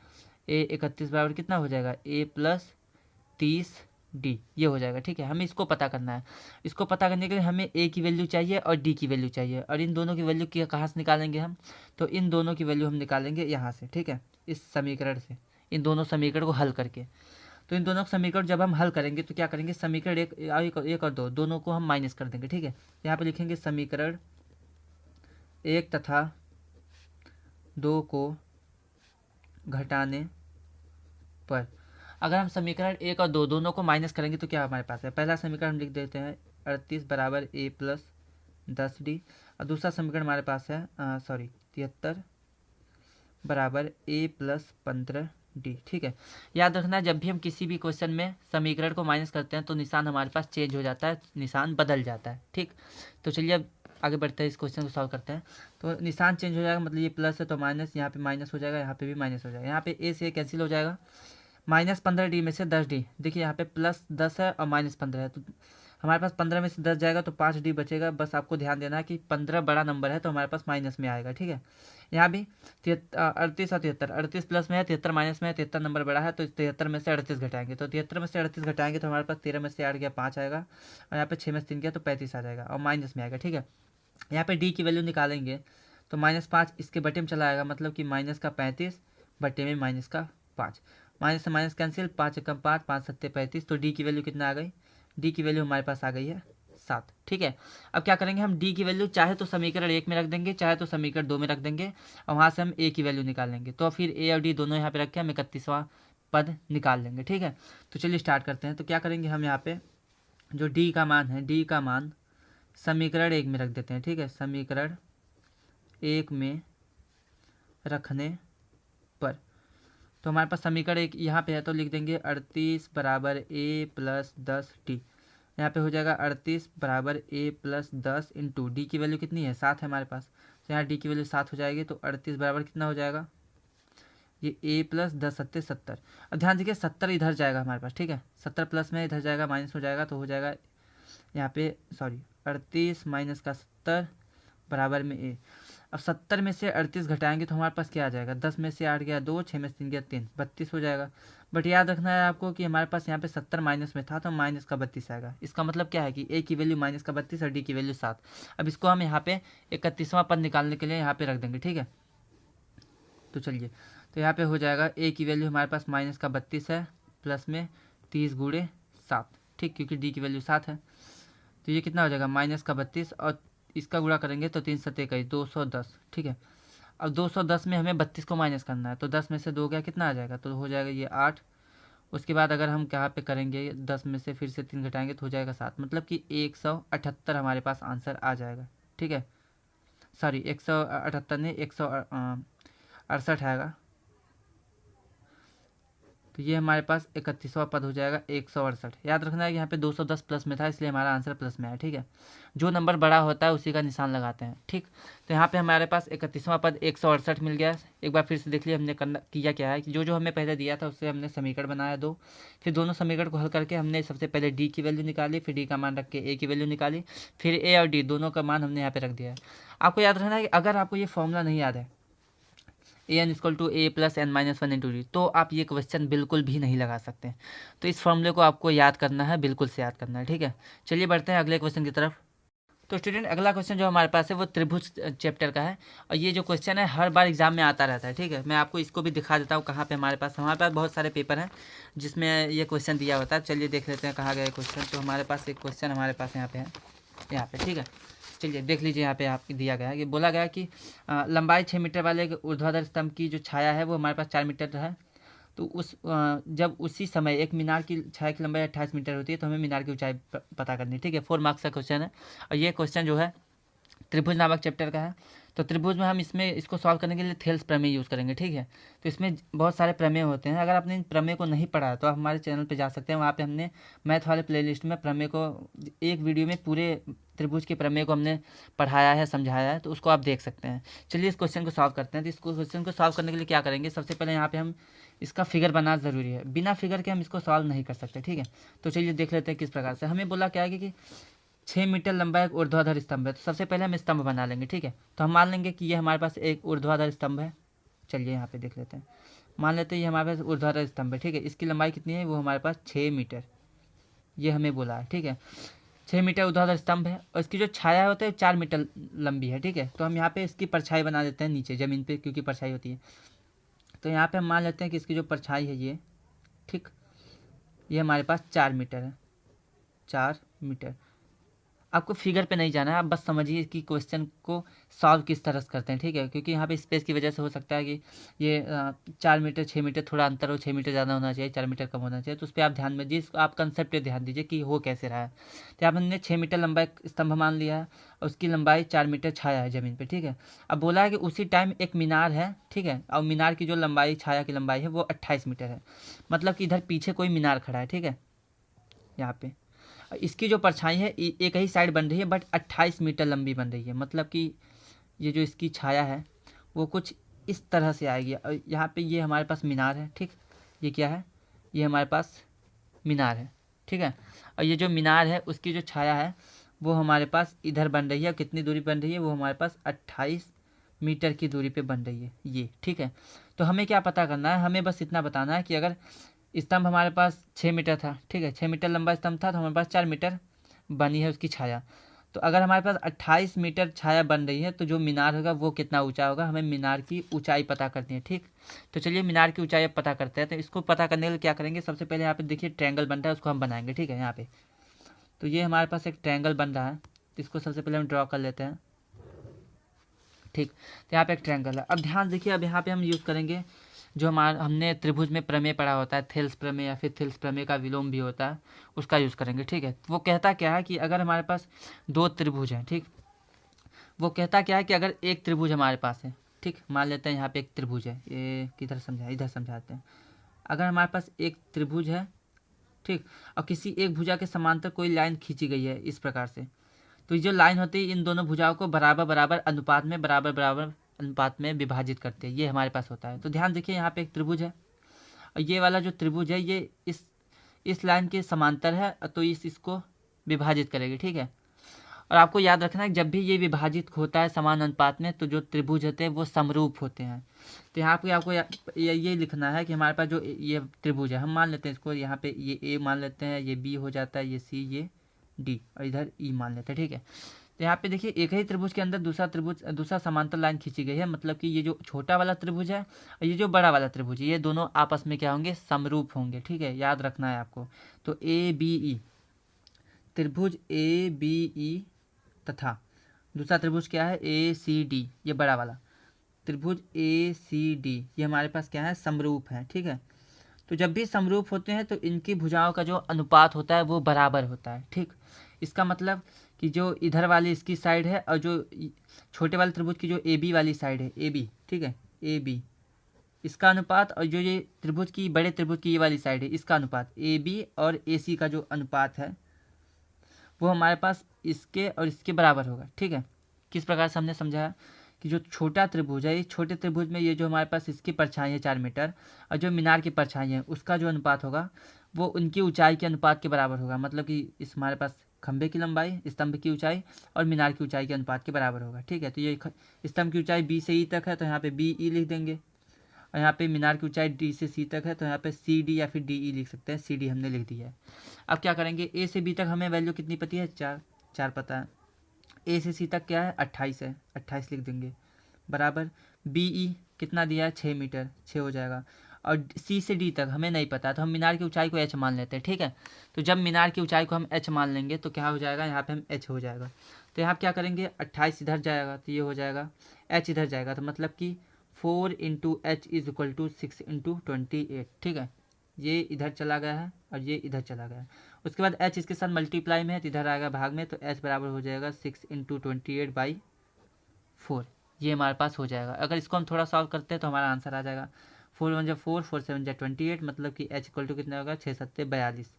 A31 बराबर कितना हो जाएगा, A+30 डी, ये हो जाएगा। ठीक है, हमें इसको पता करना है। इसको पता करने के लिए हमें ए की वैल्यू चाहिए और डी की वैल्यू चाहिए, और इन दोनों की वैल्यू कहाँ से निकालेंगे हम, तो इन दोनों की वैल्यू हम निकालेंगे यहाँ से। ठीक है, इस समीकरण से, इन दोनों समीकरण को हल करके। तो इन दोनों समीकरण जब हम हल करेंगे तो क्या करेंगे, समीकरण एक और दो दोनों को हम माइनस कर देंगे। ठीक है, यहाँ पे लिखेंगे समीकरण 1 तथा 2 को घटाने पर। अगर हम समीकरण 1 और 2 दोनों को माइनस करेंगे तो क्या हमारे पास है, पहला समीकरण हम लिख देते हैं 38 बराबर A+10 डी, और दूसरा समीकरण हमारे पास है 73 बराबर A+15 डी। ठीक है, याद रखना जब भी हम किसी भी क्वेश्चन में समीकरण को माइनस करते हैं तो निशान हमारे पास चेंज हो जाता है, निशान बदल जाता है। ठीक, तो चलिए अब आगे बढ़ते हैं, इस क्वेश्चन को सॉल्व करते हैं। तो निशान चेंज हो जाएगा, मतलब ये प्लस है तो माइनस, यहाँ पे माइनस हो जाएगा, यहाँ पे भी माइनस हो जाएगा, यहाँ पे ए से कैंसिल हो जाएगा। -15 डी में से 10 डी, देखिए यहाँ पे +10 है और -15 है, तो हमारे पास 15 में से 10 जाएगा तो 5 डी बचेगा। बस आपको ध्यान देना है कि 15 बड़ा नंबर है तो हमारे पास माइनस में आएगा। ठीक है, यहाँ भी 38 और 73, 38 प्लस में है, 73 माइनस में है, 73 नंबर बड़ा है तो 73 में से 38 घटाएंगे, तो 73 में से 38 घटाएंगे तो हमारे पास 13 में से 8 गया 5 आएगा, और यहाँ पे 6 में से 3 गया तो 35 आ जाएगा और माइनस में आएगा। ठीक है, यहाँ पे डी की वैल्यू निकालेंगे तो -5 इसके बटे में चला आएगा, मतलब कि माइनस का 35 बटे में माइनस का 5, माइनस से माइनस कैंसिल, 5 एकम 5, 5 सत्ते 35, तो डी की वैल्यू कितना आ गई, डी की वैल्यू हमारे पास आ गई है 7। ठीक है, अब क्या करेंगे हम, डी की वैल्यू चाहे तो समीकरण 1 में रख देंगे, चाहे तो समीकरण 2 में रख देंगे, और वहाँ से हम ए की वैल्यू निकाल लेंगे। तो फिर ए और डी दोनों यहाँ पे रख के हम 31वां पद निकाल लेंगे। ठीक है, तो चलिए स्टार्ट करते हैं। तो क्या करेंगे हम, यहाँ पे जो डी का मान है, डी का मान समीकरण 1 में रख देते हैं। ठीक है, समीकरण 1 में रखने पर तो हमारे पास समीकरण 1 यहाँ पे है तो लिख देंगे 38 बराबर A+10 डी, यहाँ पे हो जाएगा 38 बराबर A+10 इंटू डी की वैल्यू कितनी है, 7 है हमारे पास, तो यहाँ डी की वैल्यू 7 हो जाएगी, तो 38 बराबर कितना हो जाएगा, ये A+10 सत्ते 70। अब ध्यान दीजिए 70 इधर जाएगा हमारे पास। ठीक है, 70 प्लस में इधर जाएगा, माइनस हो जाएगा, तो हो जाएगा यहाँ पे 38 माइनस का 70 बराबर में ए। अब 70 में से 38 घटाएंगे तो हमारे पास क्या आ जाएगा, 10 में से 8 गया 2, 6 में से 3 गया 3, 32 हो जाएगा। बट याद रखना है आपको कि हमारे पास यहाँ पे 70 माइनस में था तो माइनस का 32 आएगा। इसका मतलब क्या है कि ए की वैल्यू माइनस का 32 और डी की वैल्यू 7। अब इसको हम यहाँ पे 31वां पद निकालने के लिए यहाँ पे रख देंगे। ठीक है, तो चलिए, तो यहाँ पे हो जाएगा ए की वैल्यू हमारे पास माइनस का 32 है, प्लस में 30 गुणे 7। ठीक, क्योंकि डी की वैल्यू 7 है, तो ये कितना हो जाएगा, माइनस का 32 और इसका गुणा करेंगे तो 3 सत्ते 21, 210। ठीक है, अब 210 में हमें 32 को माइनस करना है, तो 10 में से 2 गया कितना आ जाएगा, तो हो जाएगा ये 8। उसके बाद अगर हम कहाँ पे करेंगे, 10 में से फिर से 3 घटाएंगे तो हो जाएगा 7, मतलब कि 178 हमारे पास आंसर आ जाएगा। ठीक है, सॉरी 178 नहीं, 168 आएगा, तो ये हमारे पास 31वां पद हो जाएगा 168। याद रखना है कि यहाँ पे 210 प्लस में था इसलिए हमारा आंसर प्लस में है। ठीक है, जो नंबर बड़ा होता है उसी का निशान लगाते हैं। ठीक, तो यहाँ पे हमारे पास 31वां पद 168 मिल गया। एक बार फिर से देख लिया हमने किया क्या है कि जो हमें पहले दिया था उससे हमने समीकरण बनाया 2, फिर दोनों समीकरण को हल करके हमने सबसे पहले डी की वैल्यू निकाली, फिर डी का मान रख के ए की वैल्यू निकाली, फिर ए और डी दोनों का मान हमने यहाँ पे रख दिया है। आपको याद रखना है कि अगर आपको ये फॉर्मूला नहीं याद है an equal to A+n-1 into D, तो आप ये क्वेश्चन बिल्कुल भी नहीं लगा सकते। तो इस फॉर्मूले को आपको याद करना है, बिल्कुल से याद करना है। ठीक है, चलिए बढ़ते हैं अगले क्वेश्चन की तरफ। तो स्टूडेंट अगला क्वेश्चन जो हमारे पास है वो त्रिभुज चैप्टर का है, और ये जो क्वेश्चन है हर बार एग्जाम में आता रहता है। ठीक है, मैं आपको इसको भी दिखा देता हूँ कहाँ पे हमारे पास बहुत सारे पेपर हैं जिसमें ये क्वेश्चन दिया होता है। चलिए देख लेते हैं कहाँ गया क्वेश्चन। तो हमारे पास एक क्वेश्चन हमारे पास यहाँ पे है, यहाँ पे। ठीक है, चलिए देख लीजिए, यहाँ पे आपको दिया गया है कि बोला गया कि लंबाई 6 मीटर वाले ऊर्ध्वाधर स्तंभ की जो छाया है वो हमारे पास 4 मीटर है, तो जब उसी समय एक मीनार की छाया की लंबाई 28 मीटर होती है तो हमें मीनार की ऊंचाई पता करनी है। ठीक है, 4 मार्क्स का क्वेश्चन है और ये क्वेश्चन जो है त्रिभुज नामक चैप्टर का है। तो त्रिभुज में हम इसको सॉल्व करने के लिए थेल्स प्रमेय यूज़ करेंगे। ठीक है, तो इसमें बहुत सारे प्रमेय होते हैं। अगर आपने इन प्रमेय को नहीं पढ़ा है तो आप हमारे चैनल पे जा सकते हैं, वहाँ पे हमने मैथ वाले प्लेलिस्ट में प्रमेय को एक वीडियो में पूरे त्रिभुज के प्रमेय को हमने पढ़ाया है, समझाया है, तो उसको आप देख सकते हैं। चलिए इस क्वेश्चन को सॉल्व करते हैं। तो इस क्वेश्चन को सॉल्व करने के लिए क्या करेंगे, सबसे पहले यहाँ पे हम इसका फिगर बनाना ज़रूरी है, बिना फिगर के हम इसको सॉल्व नहीं कर सकते। ठीक है, तो चलिए देख लेते हैं किस प्रकार से। हमें बोला क्या है कि 6 मीटर लंबा एक ऊर्ध्वाधर स्तंभ है। तो सबसे पहले हम स्तंभ बना लेंगे। ठीक है, तो हम मान लेंगे कि ये हमारे पास एक ऊर्ध्वाधर स्तंभ है। चलिए यहाँ पे देख लेते हैं, मान लेते हैं ये हमारे पास ऊर्ध्वाधर स्तंभ है। ठीक है, इसकी लंबाई कितनी है, वो हमारे पास 6 मीटर, ये हमें बोला है। ठीक है, 6 मीटर ऊर्ध्वाधर स्तंभ है और इसकी जो छाया होती है 4 मीटर लंबी है। ठीक है, तो हम यहाँ पे इसकी परछाई बना देते हैं नीचे ज़मीन पे, क्योंकि परछाई होती है। तो यहाँ पे हम मान लेते हैं कि इसकी जो परछाई है ये, ठीक, ये हमारे पास 4 मीटर है, 4 मीटर। आपको फिगर पे नहीं जाना है, आप बस समझिए कि क्वेश्चन को सॉल्व किस तरह से करते हैं। ठीक है, क्योंकि यहाँ पे स्पेस की वजह से हो सकता है कि ये 4 मीटर 6 मीटर थोड़ा अंतर हो, 6 मीटर ज़्यादा होना चाहिए, 4 मीटर कम होना चाहिए। तो उस पर आप ध्यान में दीजिए, आप कंसेप्ट पे ध्यान दीजिए कि हो कैसे रहा है। तो यहाँ हमने 6 मीटर लंबा एक स्तंभ मान लिया है और उसकी लंबाई 4 मीटर छाया है ज़मीन पर। ठीक है, अब बोला है कि उसी टाइम एक मीनार है। ठीक है, और मीनार की जो लंबाई, छाया की लंबाई है वो 28 मीटर है, मतलब कि इधर पीछे कोई मीनार खड़ा है। ठीक है, यहाँ पे इसकी जो परछाई है एक ही साइड बन रही है, बट 28 मीटर लंबी बन रही है, मतलब कि ये जो इसकी छाया है वो कुछ इस तरह से आएगी। और यहाँ पे ये हमारे पास मीनार है। ठीक, ये क्या है, ये हमारे पास मीनार है। ठीक है, और ये जो मीनार है उसकी जो छाया है वो हमारे पास इधर बन रही है। और कितनी दूरी बन रही है, वो हमारे पास 28 मीटर की दूरी पे बन रही है ये। ठीक है, तो हमें क्या पता करना है, हमें बस इतना बताना है कि अगर स्तंभ हमारे पास 6 मीटर था। ठीक है, 6 मीटर लंबा स्तंभ था, तो हमारे पास 4 मीटर बनी है उसकी छाया। तो अगर हमारे पास 28 मीटर छाया बन रही है तो जो मीनार होगा वो कितना ऊंचा होगा, हमें मीनार की ऊंचाई पता करनी है। ठीक, तो चलिए मीनार की ऊंचाई पता करते हैं। तो इसको पता करने के लिए क्या करेंगे, सबसे पहले यहाँ पे देखिए ट्रायंगल बन रहा है, उसको हम बनाएंगे। ठीक है, यहाँ पे तो ये हमारे पास एक ट्रायंगल बन रहा है, तो इसको सबसे पहले हम ड्रॉ कर लेते हैं। ठीक, तो यहाँ पे एक ट्रायंगल है। अब ध्यान देखिए, अब यहाँ पे हम यूज़ करेंगे जो हमने त्रिभुज में प्रमेय पढ़ा होता है, थेल्स प्रमेय या फिर थेल्स प्रमेय का विलोम भी होता है, उसका यूज़ करेंगे। ठीक है, वो कहता क्या है कि अगर हमारे पास 2 त्रिभुज हैं, ठीक, वो कहता क्या है कि अगर एक त्रिभुज हमारे पास है, ठीक, मान लेते हैं यहाँ पे एक त्रिभुज है, ये किधर समझा, इधर समझाते हैं। अगर हमारे पास एक त्रिभुज है, ठीक, और किसी एक भुजा के समांतर कोई लाइन खींची गई है इस प्रकार से, तो ये जो लाइन होती है इन दोनों भुजाओं को बराबर बराबर अनुपात में, बराबर बराबर अनुपात में विभाजित करते हैं, ये हमारे पास होता है। तो ध्यान देखिए, यहाँ पे एक त्रिभुज है और ये वाला जो त्रिभुज है ये इस लाइन के समांतर है, तो इसको विभाजित करेगी। ठीक है, और आपको याद रखना है जब भी ये विभाजित होता है समान अनुपात में तो जो त्रिभुज होते हैं वो समरूप होते हैं। तो यहाँ पे आपको ये लिखना है कि हमारे पास जो ये त्रिभुज है, हम मान लेते हैं इसको, यहाँ पे ये ए मान लेते हैं, ये बी हो जाता है, ये सी, ये डी, और इधर ई मान लेते हैं। ठीक है, तो यहाँ पे देखिए एक ही त्रिभुज के अंदर दूसरा समांतर लाइन खींची गई है, मतलब कि ये जो छोटा वाला त्रिभुज है और ये जो बड़ा वाला त्रिभुज है, ये दोनों आपस में क्या होंगे, समरूप होंगे। ठीक है, याद रखना है आपको। तो ए बी ई, त्रिभुज ए बी ई तथा दूसरा त्रिभुज क्या है, ए सी डी, ये बड़ा वाला त्रिभुज ए सी डी, ये हमारे पास क्या है, समरूप है। ठीक है, तो जब भी समरूप होते हैं तो इनकी भुजाओं का जो अनुपात होता है वो बराबर होता है। ठीक, इसका मतलब कि जो इधर वाली इसकी साइड है और जो छोटे वाले त्रिभुज की जो ए बी वाली साइड है, ए बी, ठीक है, ए बी, इसका अनुपात, और जो ये त्रिभुज की, बड़े त्रिभुज की ये वाली साइड है, इसका अनुपात, ए बी और ए सी का जो अनुपात है वो हमारे पास इसके और इसके बराबर होगा। ठीक है, किस प्रकार से हमने समझाया कि जो छोटा त्रिभुज है, इस छोटे त्रिभुज में ये जो हमारे पास इसकी परछाई है 4 मीटर और जो मीनार की परछाई है उसका जो अनुपात होगा वो उनकी ऊंचाई के अनुपात के बराबर होगा, मतलब कि इस हमारे पास खंभे की लंबाई, स्तंभ की ऊंचाई और मीनार की ऊंचाई के अनुपात के बराबर होगा। ठीक है, तो ये स्तंभ की ऊंचाई बी से ई तक है, तो यहाँ पे बी ई लिख देंगे, और यहाँ पे मीनार की ऊंचाई डी से सी तक है, तो यहाँ पे सी डी या फिर डी ई लिख सकते हैं, सी डी हमने लिख दिया है। अब क्या करेंगे, ए से बी तक हमें वैल्यू कितनी पती है, 4 पता है, ए से सी तक क्या है, 28 है, 28 लिख देंगे, बराबर बी ई कितना दिया है, 6 मीटर, 6 हो जाएगा, और सी से डी तक हमें नहीं पता, तो हम मीनार की ऊंचाई को एच मान लेते हैं। ठीक है, तो जब मीनार की ऊंचाई को हम एच मान लेंगे तो क्या हो जाएगा, यहाँ पे हम एच हो जाएगा, तो यहाँ क्या करेंगे, 28 इधर जाएगा तो ये हो जाएगा, एच इधर जाएगा, तो मतलब कि 4 into H is equal to 6 into 28, ठीक है। ये इधर चला गया है और ये इधर चला गया है। उसके बाद h इसके साथ मल्टीप्लाई में है तो इधर आएगा भाग में, तो h बराबर हो जाएगा 6 इंटू 28/4। ये हमारे पास हो जाएगा। अगर इसको हम थोड़ा सॉल्व करते हैं तो हमारा आंसर आ जाएगा 4 1 जा 4, 4 7 जा 28, मतलब कि h इक्वल टू कितना होगा 6 7 42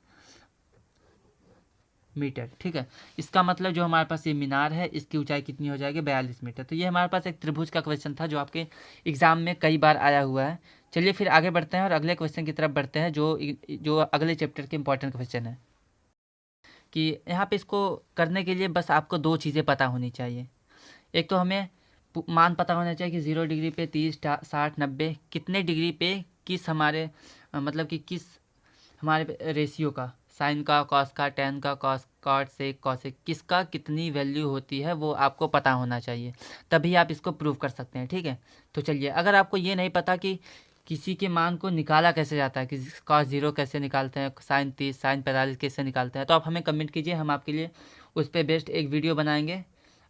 मीटर, ठीक है। इसका मतलब जो हमारे पास ये मीनार है इसकी ऊंचाई कितनी हो जाएगी 42 मीटर। तो ये हमारे पास एक त्रिभुज का क्वेश्चन था जो आपके एग्जाम में कई बार आया हुआ है। चलिए फिर आगे बढ़ते हैं और अगले क्वेश्चन की तरफ बढ़ते हैं जो जो अगले चैप्टर के इंपॉर्टेंट क्वेश्चन है। कि यहाँ पे इसको करने के लिए बस आपको दो चीज़ें पता होनी चाहिए। एक तो हमें मान पता होना चाहिए कि 0 डिग्री पे 30 60 90 कितने डिग्री पे किस हमारे मतलब कि किस हमारे रेशियो का, साइन का, कॉस का, टेन का, कॉस कॉट सेक कॉसेक, किसका कितनी वैल्यू होती है वो आपको पता होना चाहिए, तभी आप इसको प्रूव कर सकते हैं, ठीक है। तो चलिए, अगर आपको ये नहीं पता कि किसी के मान को निकाला कैसे जाता है, कि कॉस 0 कैसे निकालते हैं, साइन 30 साइन 45 कैसे निकालते हैं, तो आप हमें कमेंट कीजिए, हम आपके लिए उस पर बेस्ट एक वीडियो बनाएंगे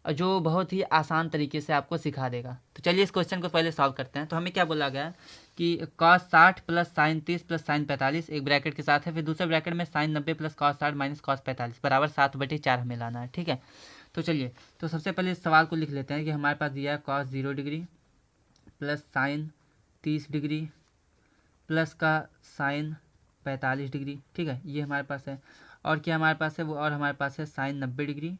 और जो बहुत ही आसान तरीके से आपको सिखा देगा। तो चलिए इस क्वेश्चन को पहले सॉल्व करते हैं। तो हमें क्या बोला गया है कि cos 60 plus sign 30 plus sign 45 एक ब्रैकेट के साथ है, फिर दूसरे ब्रैकेट में sine 90 plus cos 60 minus cos 45 बराबर 7/4 हमें लाना है, ठीक है। तो चलिए, तो सबसे पहले इस सवाल को लिख लेते हैं कि हमारे पास दिया है cos 0 degree plus sign 30 degree plus का साइन 45 डिग्री, ठीक है, ये हमारे पास है। और क्या हमारे पास है वो, और हमारे पास है sine 90 degree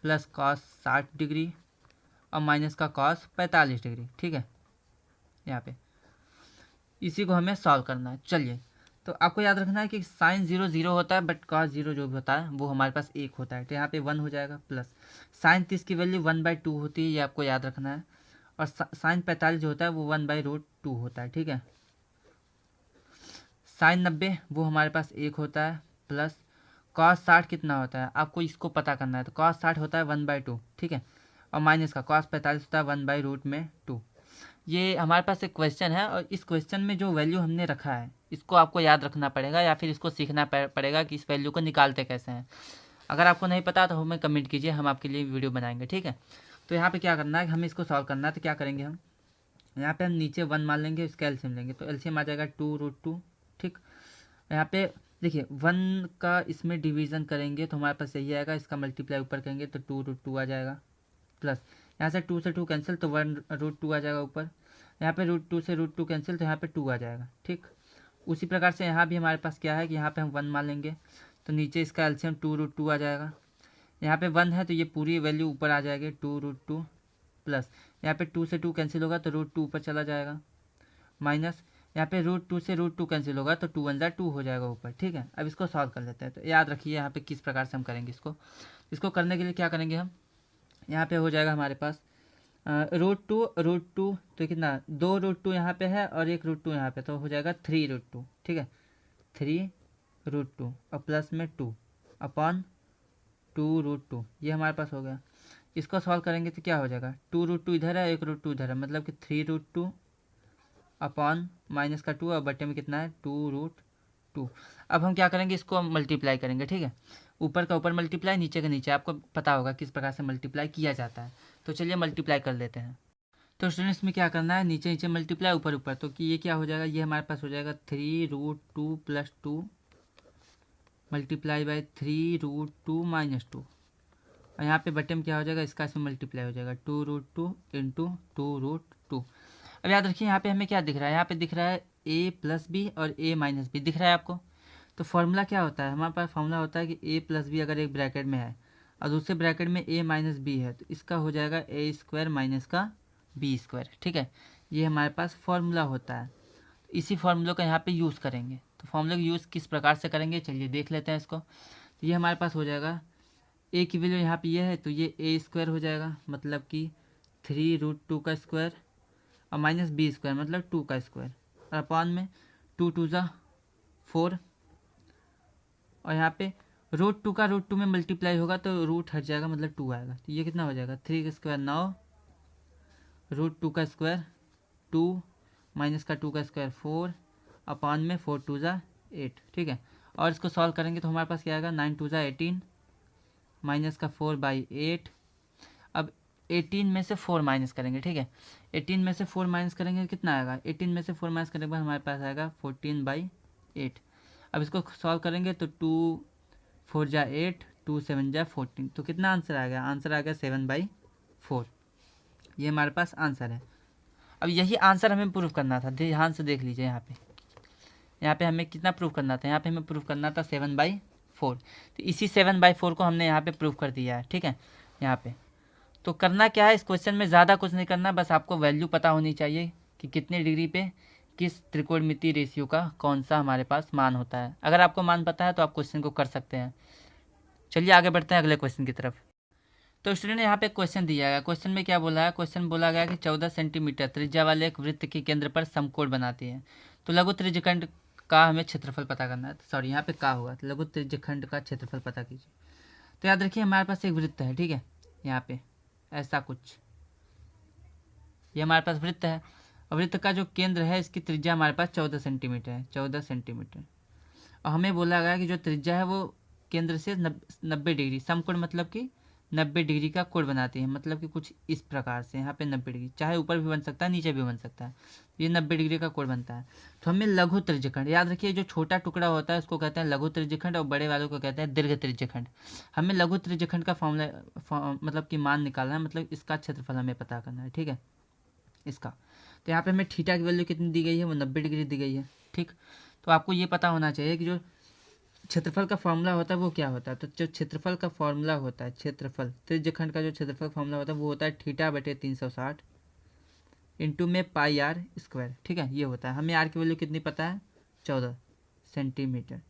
plus cos 60 degree और माइनस का कॉस 45 डिग्री, ठीक है। यहाँ पे इसी को हमें सॉल्व करना है। चलिए, तो आपको याद रखना है कि साइन 0 0 होता है, बट कॉस 0 जो भी होता है वो हमारे पास 1 होता है, तो यहाँ पे 1 हो जाएगा। प्लस साइन 30 की वैल्यू 1/2 होती है, ये आपको याद रखना है। और साइन 45 जो होता है वो 1/√2 होता है, ठीक है। साइन 90 वो हमारे पास 1 होता है। प्लस कॉस 60 कितना होता है आपको इसको पता करना है, तो कॉस 60 होता है 1/2, ठीक है। और माइनस का कॉस 45 होता है 1/√2। ये हमारे पास एक क्वेश्चन है और इस क्वेश्चन में जो वैल्यू हमने रखा है इसको आपको याद रखना पड़ेगा या फिर इसको सीखना पड़ेगा कि इस वैल्यू को निकालते कैसे हैं। अगर आपको नहीं पता तो हमें कमेंट कीजिए, हम आपके लिए वीडियो बनाएंगे, ठीक है। तो यहाँ पे क्या करना है, हमें इसको सॉल्व करना है। तो क्या करेंगे हम, यहाँ पे हम नीचे 1 मान लेंगे, इसका एलसीएम लेंगे, तो एलसीएम आ जाएगा 2√2, ठीक। यहाँ पे देखिए 1 का इसमें डिवीज़न करेंगे तो हमारे पास यही आएगा, इसका मल्टीप्लाई ऊपर करेंगे तो 2√2 आ जाएगा। प्लस यहाँ से 2 से 2 कैंसिल तो 1√2 आ जाएगा ऊपर। यहाँ पे √2 से √2 कैंसिल तो यहाँ पे 2 आ जाएगा, ठीक। उसी प्रकार से यहाँ भी हमारे पास क्या है कि यहाँ पे हम 1 मान लेंगे तो नीचे इसका एलसीएम 2√2 आ जाएगा। यहाँ पे 1 है तो ये पूरी वैल्यू ऊपर आ जाएगी 2√2। प्लस यहाँ पे 2 से 2 कैंसिल होगा तो √2 ऊपर चला जाएगा। माइनस यहाँ पे √2 से √2 कैंसिल होगा तो 2 1 जा 2 हो जाएगा ऊपर, ठीक है। अब इसको सॉल्व कर लेते हैं। तो याद रखिए यहाँ पे किस प्रकार से हम करेंगे इसको करने के लिए क्या करेंगे हम, यहाँ पे हो जाएगा हमारे पास √2 तो कितना 2√2 यहाँ पे है और 1√2 यहाँ पे, तो हो जाएगा 3√2, ठीक है। 3√2 और प्लस में 2 अपॉन 2√2, ये हमारे पास हो गया। इसको सॉल्व करेंगे तो क्या हो जाएगा, 2√2 इधर है 1√2 इधर है, मतलब कि 3√2 अपॉन माइनस का 2 और बटे में कितना है 2√2। अब हम क्या करेंगे, इसको मल्टीप्लाई करेंगे, ठीक है। ऊपर का ऊपर मल्टीप्लाई, नीचे का नीचे, आपको पता होगा किस प्रकार से मल्टीप्लाई किया जाता है। तो चलिए मल्टीप्लाई कर लेते हैं। तो स्टूडेंट्स में क्या करना है, नीचे नीचे मल्टीप्लाई ऊपर ऊपर, तो कि ये क्या हो जाएगा, ये हमारे पास हो जाएगा 3√2 + 2 मल्टीप्लाई बाई 3√2 - 2, और यहाँ पे बटे में क्या हो जाएगा, इसका इसमें मल्टीप्लाई हो जाएगा 2√2 × 2√2। अब याद रखिए यहाँ पे हमें क्या दिख रहा है, यहाँ पे दिख रहा है a + b और a - b दिख रहा है आपको। तो फॉर्मूला क्या होता है, हमारे पास फॉर्मूला होता है कि a + b अगर एक ब्रैकेट में है और दूसरे ब्रैकेट में a - b है तो इसका हो जाएगा a² माइनस का b², ठीक है। ये हमारे पास फॉर्मूला होता है। इसी फॉर्मूले का यहाँ पे यूज़ करेंगे। तो फॉर्मूले का यूज़ किस प्रकार से करेंगे, चलिए देख लेते हैं इसको। तो ये हमारे पास हो जाएगा a की वैल्यू यहाँ पे ये है तो ये a² हो जाएगा, मतलब कि 3√2 का स्क्वायर और माइनस b² मतलब 2 का स्क्वायर, और अपॉन में 2 2 ज़ा 4, और यहाँ पे √2 का √2 में मल्टीप्लाई होगा तो रूट हट जाएगा, मतलब 2 आएगा। तो ये कितना हो जाएगा 3 का स्क्वायर 9, √2 का स्क्वायर 2 माइनस का 2 का स्क्वायर 4 अपॉन में 4 2 ज़ा 8, ठीक है। और इसको सॉल्व करेंगे तो हमारे पास क्या आएगा 9 2 ज़ा 18 माइनस का 4/8। अब 18 में से 4 माइनस करेंगे, ठीक है। 18 में से 4 माइनस करेंगे कितना आएगा, 18 में से 4 माइनस करने के बाद हमारे पास आएगा 14/8। अब इसको सॉल्व करेंगे तो 2 4 जा 8, 2 7 जा 14, तो कितना आंसर आ गया, आंसर आ गया 7/4। ये हमारे पास आंसर है। अब यही आंसर हमें प्रूफ करना था, ध्यान से देख लीजिए यहाँ पे हमें कितना प्रूफ करना था, यहाँ पे हमें प्रूफ करना था 7/4। तो इसी 7/4 को हमने यहाँ पे प्रूफ कर दिया है, ठीक है। यहाँ पे तो करना क्या है, इस क्वेश्चन में ज़्यादा कुछ नहीं करना, बस आपको वैल्यू पता होनी चाहिए कि कितने डिग्री पे किस त्रिकोणमितीय रेशियो का कौन सा हमारे पास मान होता है। अगर आपको मान पता है तो आप क्वेश्चन को कर सकते हैं। चलिए आगे बढ़ते हैं अगले क्वेश्चन की तरफ। तो स्टूडेंट यहाँ पे क्वेश्चन दिया गया, क्वेश्चन में क्या बोला है, क्वेश्चन बोला गया कि 14 सेंटीमीटर त्रिज्या वाले एक वृत्त के केंद्र पर समकोण बनाती है। तो लघु त्रिज्यखंड का हमें क्षेत्रफल पता करना है। सॉरी, यहाँ पे का होगा, तो लघु त्रिज्यखंड का क्षेत्रफल पता कीजिए। तो याद रखिए हमारे पास एक वृत्त है, ठीक है, यहाँ पे ऐसा कुछ, ये हमारे पास वृत्त है। और वृत्त का जो केंद्र है इसकी त्रिज्या हमारे पास 14 सेंटीमीटर है, 14 सेंटीमीटर। और हमें बोला गया कि जो त्रिज्या है वो केंद्र से 90 डिग्री, समकोण मतलब कि 90 डिग्री का कोण बनाती है, मतलब कि कुछ इस प्रकार से यहाँ पे 90 डिग्री, चाहे ऊपर भी बन सकता है नीचे भी बन सकता है, ये 90 डिग्री का कोण बनता है। तो हमें लघु त्रिज्यखंड, याद रखिए जो छोटा टुकड़ा होता है उसको कहते हैं लघु त्रिज्यखंड और बड़े वालों को कहते हैं दीर्घ त्रिज्यखंड। हमें लघु त्रिज्यखंड का फॉर्मूला मतलब कि मान निकालना है, मतलब इसका क्षेत्रफल हमें पता करना है, ठीक है, इसका। तो यहाँ पे हमें थीटा की वैल्यू कितनी दी गई है, वो 90 डिग्री दी गई है, ठीक। तो आपको ये पता होना चाहिए कि जो क्षेत्रफल का फॉर्मूला होता है वो क्या होता है। तो जो क्षेत्रफल का फॉर्मूला होता है, क्षेत्रफल त्रिज्यखंड का जो क्षेत्रफल फॉर्मूला होता है वो होता है θ/360 इंटू में πr², ठीक है, ये होता है। हमें आर की वैल्यू कितनी पता है, 14 सेंटीमीटर।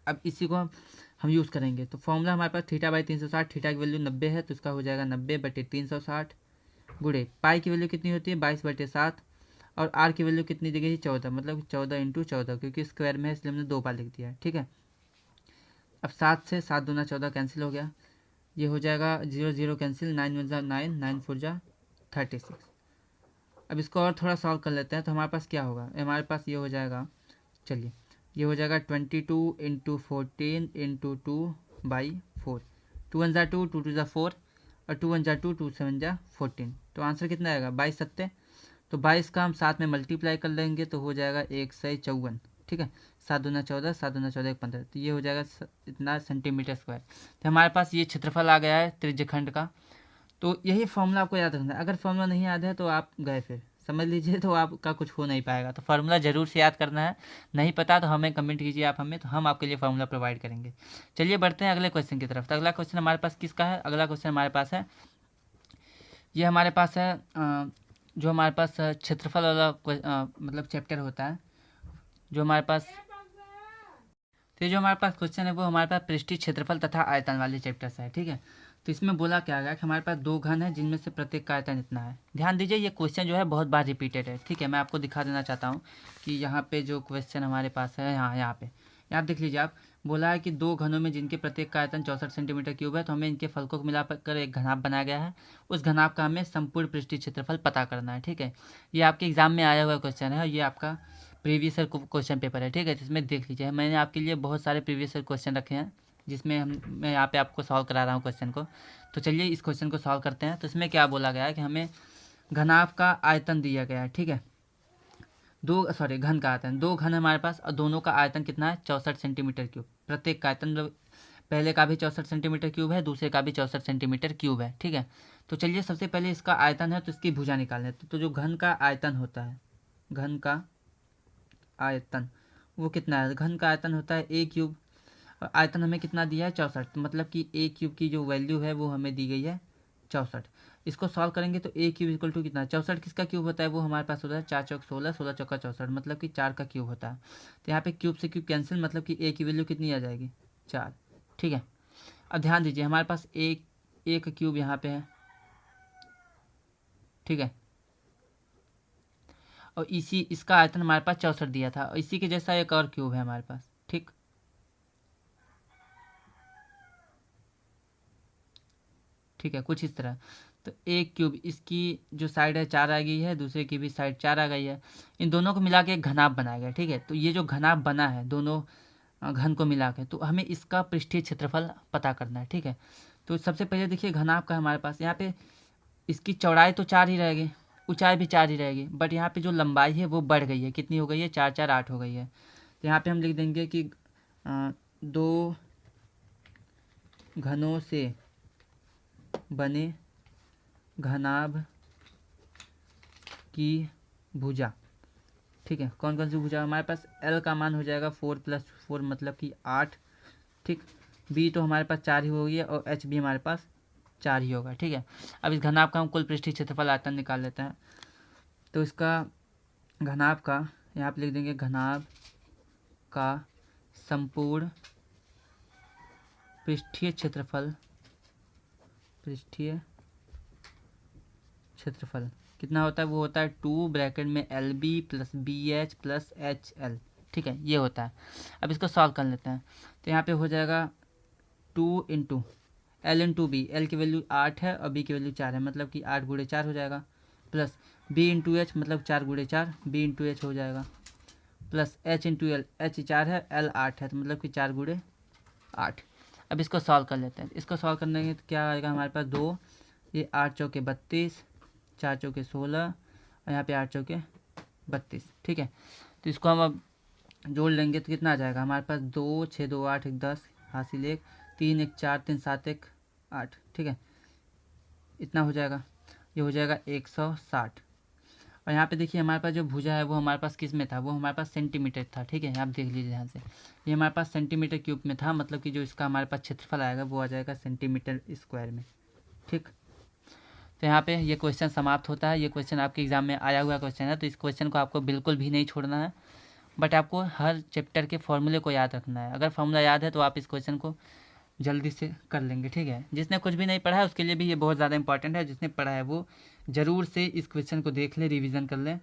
अब इसी को हम यूज़ करेंगे, तो फॉर्मूला हमारे पास θ/360, थीटा की वैल्यू 90 है तो इसका हो जाएगा 90/360 गुणे पाई की वैल्यू कितनी होती है 22/7, और आर की वैल्यू कितनी दी गई 14, मतलब 14 इंटू 14, क्योंकि स्क्वायर में है इसलिए हमने 2 बार लिख दिया है, ठीक है। अब 7 से 7 दूना 14 कैंसिल हो गया, ये हो जाएगा 0 0 कैंसिल, 9 1 9, 9 4 36। अब इसको और थोड़ा सॉल्व कर लेते हैं, तो हमारे पास क्या होगा, हमारे पास ये हो जाएगा, चलिए ये हो जाएगा 22 इंटू 14 इंटू 2/4, 2 1 जा 2, 2 2 जा 4, और 2 1 जा 2, 2 7 जा 14। तो आंसर कितना आएगा 22 7। तो 22 का हम 7 में मल्टीप्लाई कर लेंगे तो हो जाएगा 154, ठीक है। 7 दूना 14, 7 दूना 14 15, तो ये हो जाएगा इतना सेंटीमीटर स्क्वायर। तो हमारे पास ये क्षेत्रफल आ गया है त्रिज्यखंड का। तो यही फॉर्मूला आपको याद रखना है, अगर फॉर्मूला नहीं याद है तो आप गए, फिर समझ लीजिए, तो आपका कुछ हो नहीं पाएगा। तो फार्मूला ज़रूर से याद करना है, नहीं पता तो हमें कमेंट कीजिए आप हमें, तो हम आपके लिए फार्मूला प्रोवाइड करेंगे। चलिए बढ़ते हैं अगले क्वेश्चन की तरफ। तो अगला क्वेश्चन हमारे पास किसका है, अगला क्वेश्चन हमारे पास है, ये हमारे पास है जो हमारे पास क्षेत्रफल वाला मतलब चैप्टर होता है, जो हमारे पास, तो जो हमारे पास क्वेश्चन है वो हमारे पास पृष्ठीय क्षेत्रफल तथा आयतन वाले चैप्टर से है, ठीक है। तो इसमें बोला क्या गया कि हमारे पास 2 घन है जिनमें से प्रत्येक का आयतन इतना है। ध्यान दीजिए ये क्वेश्चन जो है बहुत बार रिपीटेड है, ठीक है। मैं आपको दिखा देना चाहता हूँ कि यहाँ पे जो क्वेश्चन हमारे पास है, यहाँ देख लीजिए आप, बोला है कि 2 घनों में जिनके प्रत्येक का आयतन 64 सेंटीमीटर क्यूब है, तो हमें इनके फलकों को मिलाकर एक घनाभ बनाया गया है। उस घनाभ का हमें संपूर्ण पृष्ठीय क्षेत्रफल पता करना है, ठीक है। ये आपके एग्जाम में आया हुआ क्वेश्चन है, ये आपका प्रीवियस ईयर क्वेश्चन पेपर है, ठीक है। जिसमें देख लीजिए मैंने आपके लिए बहुत सारे प्रीवियस ईयर क्वेश्चन रखे हैं, जिसमें मैं यहाँ पे आपको सॉल्व करा रहा हूँ क्वेश्चन को। तो चलिए इस क्वेश्चन को सॉल्व करते हैं। तो इसमें क्या बोला गया है कि हमें घनाभ का आयतन दिया गया है, ठीक है, घन का आयतन, 2 घन हमारे पास, और दोनों का आयतन कितना है 64 सेंटीमीटर क्यूब। प्रत्येक का आयतन मतलब पहले का भी 64 सेंटीमीटर क्यूब है, दूसरे का भी 64 सेंटीमीटर क्यूब है, ठीक है। तो चलिए सबसे पहले इसका आयतन है तो इसकी भुजा निकालने, तो जो घन का आयतन होता है, घन का आयतन वो कितना है, घन का आयतन होता है a क्यूब, और आयतन हमें कितना दिया है 64, तो मतलब कि a क्यूब की जो वैल्यू है वो हमें दी गई है 64। इसको सॉल्व करेंगे तो a क्यूब इक्वल टू कितना, 64 किसका क्यूब होता है, वो हमारे पास होता है 4 चौक 16, 16 चौका 64, मतलब कि 4 का क्यूब होता है। तो यहाँ पे क्यूब से क्यूब कैंसिल, मतलब कि a की वैल्यू कितनी आ जाएगी 4, ठीक है। अब ध्यान दीजिए हमारे पास a का क्यूब यहाँ पे है, ठीक है, और इसका आयतन हमारे पास 64 दिया था, और इसी के जैसा एक और क्यूब है हमारे पास, ठीक, ठीक है, कुछ इस तरह। तो एक क्यूब, इसकी जो साइड है 4 आ गई है, दूसरे की भी साइड 4 आ गई है, इन दोनों को मिला के एक घनाभ बनाया गया, ठीक है। तो ये जो घनाभ बना है दोनों घन को मिला के, तो हमें इसका पृष्ठीय क्षेत्रफल पता करना है, ठीक है। तो सबसे पहले देखिए घनाभ का हमारे पास यहाँ पे इसकी चौड़ाई तो 4 ही रहेगी, ऊंचाई भी 4 ही रहेगी, बट यहाँ पे जो लंबाई है वो बढ़ गई है, कितनी हो गई है, 4 4 8 हो गई है। तो यहाँ पे हम लिख देंगे कि 2 घनों से बने घनाभ की भुजा। ठीक है, कौन कौन सी भुजा हमारे पास, एल का मान हो जाएगा 4 + 4 मतलब कि 8। ठीक, बी तो हमारे पास 4 ही हो गई है और एच भी हमारे पास 4 ही होगा। ठीक है, अब इस घनाभ का हम कुल पृष्ठीय क्षेत्रफल आयतन निकाल लेते हैं। तो इसका घनाभ का यहाँ पे लिख देंगे, घनाभ का संपूर्ण पृष्ठीय क्षेत्रफल कितना होता है, वो होता है 2 ब्रैकेट में LB + BH + HL। ठीक है, ये होता है। अब इसको सॉल्व कर लेते हैं। तो यहाँ पे हो जाएगा 2 × L × B, L की वैल्यू 8 है और B की वैल्यू 4 है, मतलब कि 8 × 4 हो जाएगा, प्लस B × H मतलब 4 × 4 B × H हो जाएगा, प्लस H × L, H 4 है L 8 है, तो मतलब कि 4 × 8। अब इसको सॉल्व कर लेते हैं। इसको सॉल्व करने के तो क्या आएगा हमारे पास, 2, ये 8 चौके 32, 4 चौके 16 और यहाँ पे 8 चौके 32। ठीक है, तो इसको हम अब जोड़ लेंगे तो कितना आ जाएगा हमारे पास, 2 6 2 8 1 10 हासिल 1 3 1 4 3 7 1 8। ठीक है, इतना हो जाएगा, ये हो जाएगा 160। और यहाँ पे देखिए हमारे पास जो भुजा है वो हमारे पास किस में था, वो हमारे पास सेंटीमीटर था। ठीक है, आप देख लीजिए ध्यान से, ये हमारे पास सेंटीमीटर क्यूब में था, मतलब कि जो इसका हमारे पास क्षेत्रफल आएगा वो आ जाएगा सेंटीमीटर स्क्वायर में। ठीक, तो यहाँ पे ये क्वेश्चन समाप्त होता है। ये क्वेश्चन आपके एग्जाम में आया हुआ क्वेश्चन है, तो इस क्वेश्चन को आपको बिल्कुल भी नहीं छोड़ना है, बट आपको हर चैप्टर के फॉर्मूले को याद रखना है। अगर फॉर्मूला याद है तो आप इस क्वेश्चन को जल्दी से कर लेंगे। ठीक है, जिसने कुछ भी नहीं पढ़ा है उसके लिए भी ये बहुत ज़्यादा इंपॉर्टेंट है, जिसने पढ़ा है वो ज़रूर से इस क्वेश्चन को देख ले, रिवीजन कर लें।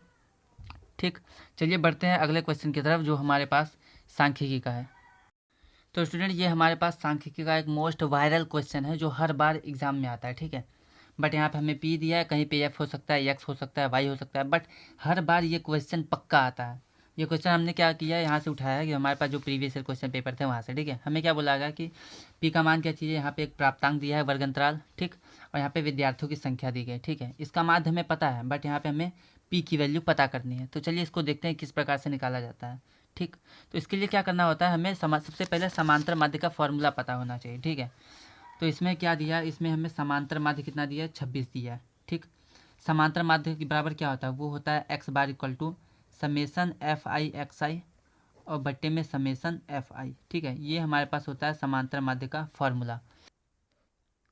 ठीक, चलिए बढ़ते हैं अगले क्वेश्चन की तरफ, जो हमारे पास सांख्यिकी का है। तो स्टूडेंट, ये हमारे पास सांख्यिकी का एक मोस्ट वायरल क्वेश्चन है जो हर बार एग्जाम में आता है। ठीक है, बट यहाँ पे हमें पी दिया है, कहीं पे एफ हो सकता है, एक्स हो सकता है, वाई हो सकता है, बट हर बार ये क्वेश्चन पक्का आता है। ये क्वेश्चन हमने क्या किया है, यहाँ से उठाया है कि हमारे पास जो प्रीवियस ईयर क्वेश्चन पेपर थे वहाँ से। ठीक है, हमें क्या बोला गया कि पी का मान क्या चीज़ है, यहाँ पे एक प्राप्तांक दिया है वर्ग अंतराल। ठीक, और यहाँ पे विद्यार्थियों की संख्या दी गई। ठीक है, इसका मान हमें पता है, बट यहाँ पे हमें पी की वैल्यू पता करनी है। तो चलिए इसको देखते हैं किस प्रकार से निकाला जाता है। ठीक, तो इसके लिए क्या करना होता है, हमें सबसे पहले समांतर माध्य का फॉर्मूला पता होना चाहिए। ठीक है, तो इसमें क्या दिया, इसमें हमें समांतर माध्य कितना दिया है, 26 दिया है। ठीक, समांतर माध्य के बराबर क्या होता है, वो होता है x bar equal to summation FI/XI और बट्टे में समेसन FI। ठीक है, ये हमारे पास होता है समांतर माध्य का फॉर्मूला।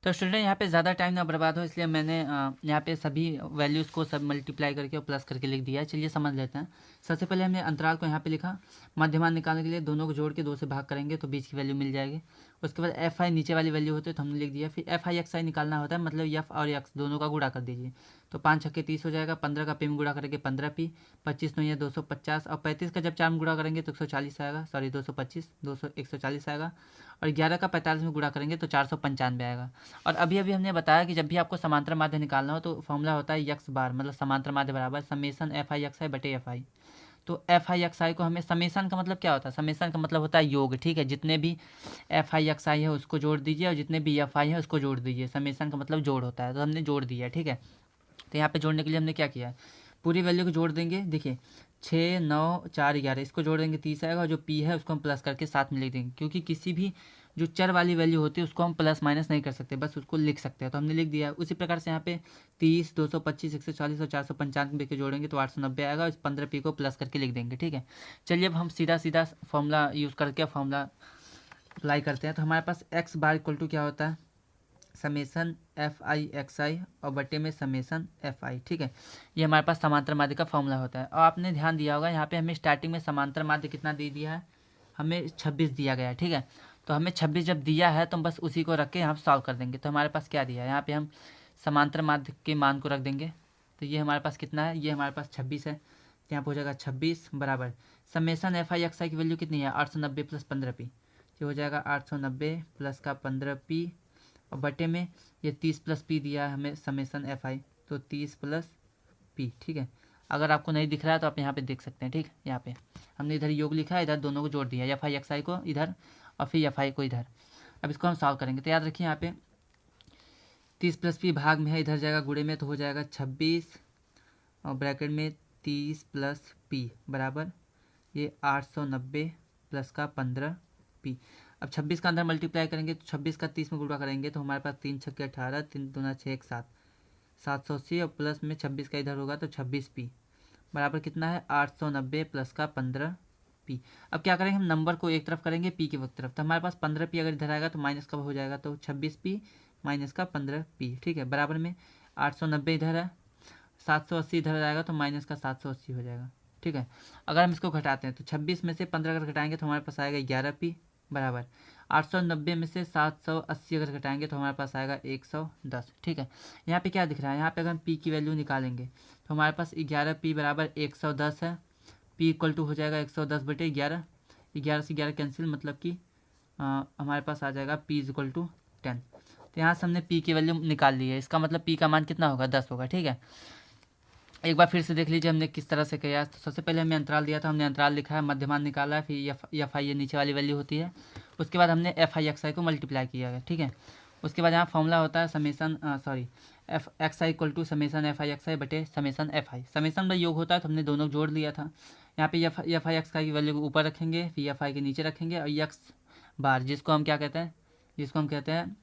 तो स्टूडेंट, यहाँ पे ज़्यादा टाइम ना बर्बाद हो, इसलिए मैंने यहाँ पे सभी वैल्यूज़ को सब मल्टीप्लाई करके और प्लस करके लिख दिया है। चलिए समझ लेते हैं। सबसे पहले हमने अंतराल को यहाँ पे लिखा, मध्यमान निकालने के लिए दोनों को जोड़ के 2 से भाग करेंगे तो बीच की वैल्यू मिल जाएगी। उसके बाद FI नीचे वाली वैल्यू होती है तो हमने लिख दिया। फिर FI/XI निकालना होता है, मतलब F और X दोनों का गुणा कर दीजिए, तो 5 छक्के 30 हो जाएगा। 15 का P में गुणा करेंगे 15P, 25 9 250 और 35 का जब 4 में गुणा करेंगे तो 140 आएगा, सॉरी 225 140 आएगा। और 11 का 45 में गुणा करेंगे तो 495 आएगा। और अभी अभी हमने बताया कि जब भी आपको समांतर माध्य निकालना हो तो फॉर्मूला होता है x बार, मतलब समांतर माध्य बराबर समेसन FI/XI बटे FI। तो FI/XI को हमें, समेसन का मतलब क्या होता है, समेसन का मतलब होता है योग। ठीक है, जितने भी FI/XI है उसको जोड़ दीजिए और जितने भी FI है उसको जोड़ दीजिए। समेसन का मतलब जोड़ होता है, तो हमने जोड़ दिया। ठीक है, तो यहाँ पे जोड़ने के लिए हमने क्या किया है, पूरी वैल्यू को जोड़ देंगे। देखिए 6 9 4 11, इसको जोड़ देंगे 30 आएगा, और जो पी है उसको हम प्लस करके साथ में लिख देंगे, क्योंकि किसी भी जो चर वाली वैल्यू होती है उसको हम प्लस माइनस नहीं कर सकते, बस उसको लिख सकते हैं, तो हमने लिख दिया। उसी प्रकार से यहाँ पे 30 225 140 और 495 के जोड़ेंगे तो 890 आएगा, इस 15P को प्लस करके लिख देंगे। ठीक है, चलिए अब हम सीधा सीधा फॉर्मूला यूज़ करके फॉर्मूला अप्लाई करते हैं। तो हमारे पास x बार इक्वल टू क्या होता है, समेसन FI/XI और बटे में समेसन FI। ठीक है, ये हमारे पास समांतर माध्य का फॉर्मूला होता है। और आपने ध्यान दिया होगा यहाँ पे हमें स्टार्टिंग में समांतर माध्य कितना दे दिया है, हमें 26 दिया गया है। ठीक है, तो हमें 26 जब दिया है तो हम बस उसी को रख के यहाँ सॉल्व कर देंगे। तो हमारे पास क्या दिया है, यहाँ पे हम समांतर माध्य के मान को रख देंगे। तो ये हमारे पास कितना है, ये हमारे पास 26 है, तो यहाँ पर हो जाएगा 26 बराबर समेसन FI/XI की वैल्यू कितनी है, 890 + 15P। ये हो जाएगा 890 प्लस का 15P और बटे में ये 30 + P दिया है हमें समेसन FI, तो 30 + P। ठीक है, अगर आपको नहीं दिख रहा है तो आप यहाँ पे देख सकते हैं। ठीक, यहाँ पे हमने इधर योग लिखा है, इधर दोनों को जोड़ दिया, FI/XI को इधर और फिर FI को इधर। अब इसको हम सॉल्व करेंगे, तो याद रखिए यहाँ पे 30 + P भाग में है, इधर जाएगा गुणे में, तो हो जाएगा 26 और ब्रैकेट में 30 प्लस पी बराबर ये 890 प्लस का 15 पी। अब 26 का अंदर मल्टीप्लाई करेंगे तो 26 का 30 में गुणा करेंगे तो हमारे पास 3 छक्के 18, 3 दूना 6 1 7, 780 और प्लस में 26 का इधर होगा तो 26 पी बराबर कितना है 890 प्लस का 15 पी। अब क्या करेंगे हम नंबर को एक तरफ करेंगे पी की तरफ, तो हमारे पास 15 पी अगर इधर आएगा तो माइनस कब हो जाएगा तो 26 पी माइनस का 15 पी। ठीक है, बराबर में 890 इधर है, 780 इधर आएगा तो माइनस का 780 हो जाएगा। ठीक है, अगर हम इसको घटाते हैं तो 26 में से 15 अगर घटाएंगे तो हमारे पास आएगा 11 पी बराबर 890 में से 780 अगर घटाएंगे तो हमारे पास आएगा 110। ठीक है, यहाँ पे क्या दिख रहा है, यहाँ पे अगर हम पी की वैल्यू निकालेंगे तो हमारे पास 11 पी बराबर 110 है। पी इक्वल टू हो जाएगा 110 बटे 11, 11 से 11 कैंसिल, मतलब कि हमारे पास आ जाएगा पी इज इक्वल टू 10। तो यहाँ से हमने पी की वैल्यू निकाल ली है, इसका मतलब पी का मान कितना होगा 10 होगा। ठीक है, एक बार फिर से देख लीजिए हमने किस तरह से किया। तो सबसे पहले हमने अंतराल दिया था, हमने अंतराल लिखा है, मध्यमान निकाला है, फिर एफ आई ये नीचे वाली वैल्यू होती है, उसके बाद हमने एफ आई एक्स आई को मल्टीप्लाई किया है। ठीक है, उसके बाद यहाँ फॉर्मूला होता है summation F X I equal to summation F I X I बटे समेसन एफ आई। समेसन में योग होता है तो हमने दोनों जोड़ लिया था। यहाँ पे एफ आई एक्स आई की वैल्यू को ऊपर रखेंगे, फिर एफ आई के नीचे रखेंगे, और एक्स बार जिसको हम क्या कहते हैं, जिसको हम कहते हैं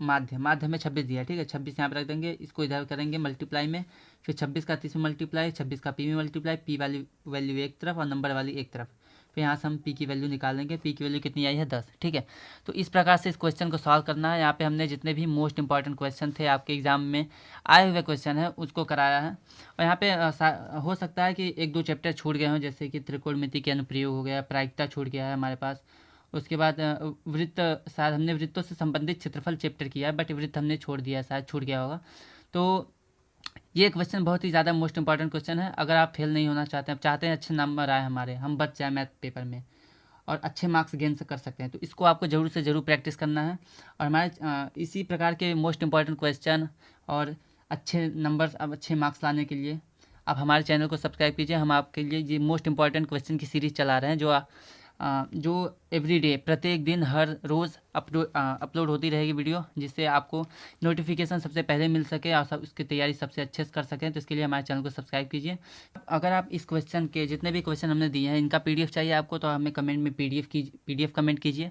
माध्य, माध्य में 26 दिया है। ठीक है, 26 यहाँ पर रख देंगे, इसको इधर करेंगे मल्टीप्लाई में, फिर 26 का 30 में मल्टीप्लाई, 26 का पी में मल्टीप्लाई, पी वाली वैल्यू एक तरफ और नंबर वाली एक तरफ, फिर यहाँ से हम पी की वैल्यू निकालेंगे। पी की वैल्यू कितनी आई है 10। ठीक है, तो इस प्रकार से इस क्वेश्चन को सॉल्व करना है। यहाँ पे हमने जितने भी मोस्ट इंपॉर्टेंट क्वेश्चन थे आपके एग्जाम में आए हुए क्वेश्चन है उसको कराया है। और यहाँ पे हो सकता है कि एक दो चैप्टर छूट गए हों, जैसे कि त्रिकोणमिति के अनुप्रयोग हो गया, प्रायिकता छूट गया है हमारे पास। उसके बाद वृत्त, शायद हमने वृत्तों से संबंधित क्षेत्रफल चैप्टर किया है, बट वृत्त हमने छोड़ दिया है, शायद छूट गया होगा। तो ये क्वेश्चन बहुत ही ज़्यादा मोस्ट इंपॉर्टेंट क्वेश्चन है। अगर आप फेल नहीं होना चाहते हैं, आप चाहते हैं अच्छे नंबर आए हमारे, हम बच जाए मैथ पेपर में और अच्छे मार्क्स गेन कर सकते हैं, तो इसको आपको ज़रूर से ज़रूर प्रैक्टिस करना है। और हमारे इसी प्रकार के मोस्ट इंपॉर्टेंट क्वेश्चन और अच्छे नंबर्स, अब अच्छे मार्क्स लाने के लिए आप हमारे चैनल को सब्सक्राइब कीजिए। हम आपके लिए ये मोस्ट इंपॉर्टेंट क्वेश्चन की सीरीज़ चला रहे हैं, जो एवरीडे, प्रत्येक दिन, हर रोज़ अपलोड होती रहेगी वीडियो, जिससे आपको नोटिफिकेशन सबसे पहले मिल सके और सब उसकी तैयारी सबसे अच्छे से कर सकें। तो इसके लिए हमारे चैनल को सब्सक्राइब कीजिए। अगर आप इस क्वेश्चन के जितने भी क्वेश्चन हमने दिए हैं इनका पीडीएफ चाहिए आपको, तो हमें कमेंट में पीडीएफ कमेंट कीजिए।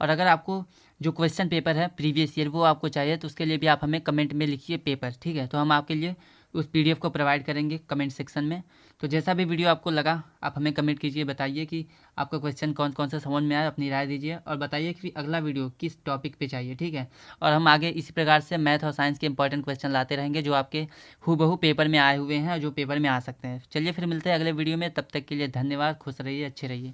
और अगर आपको जो क्वेश्चन पेपर है प्रीवियस ईयर वो आपको चाहिए, तो उसके लिए भी आप हमें कमेंट में लिखिए पेपर। ठीक है, तो हम आपके लिए उस पीडीएफ को प्रोवाइड करेंगे कमेंट सेक्शन में। तो जैसा भी वीडियो आपको लगा आप हमें कमेंट कीजिए, बताइए कि आपका क्वेश्चन कौन कौन सा समझ में आया, अपनी राय दीजिए और बताइए कि अगला वीडियो किस टॉपिक पे चाहिए। ठीक है, और हम आगे इसी प्रकार से मैथ और साइंस के इंपॉर्टेंट क्वेश्चन लाते रहेंगे जो आपके हूबहू पेपर में आए हुए हैं और जो पेपर में आ सकते हैं। चलिए फिर मिलते हैं अगले वीडियो में, तब तक के लिए धन्यवाद, खुश रहिए, अच्छे रहिए।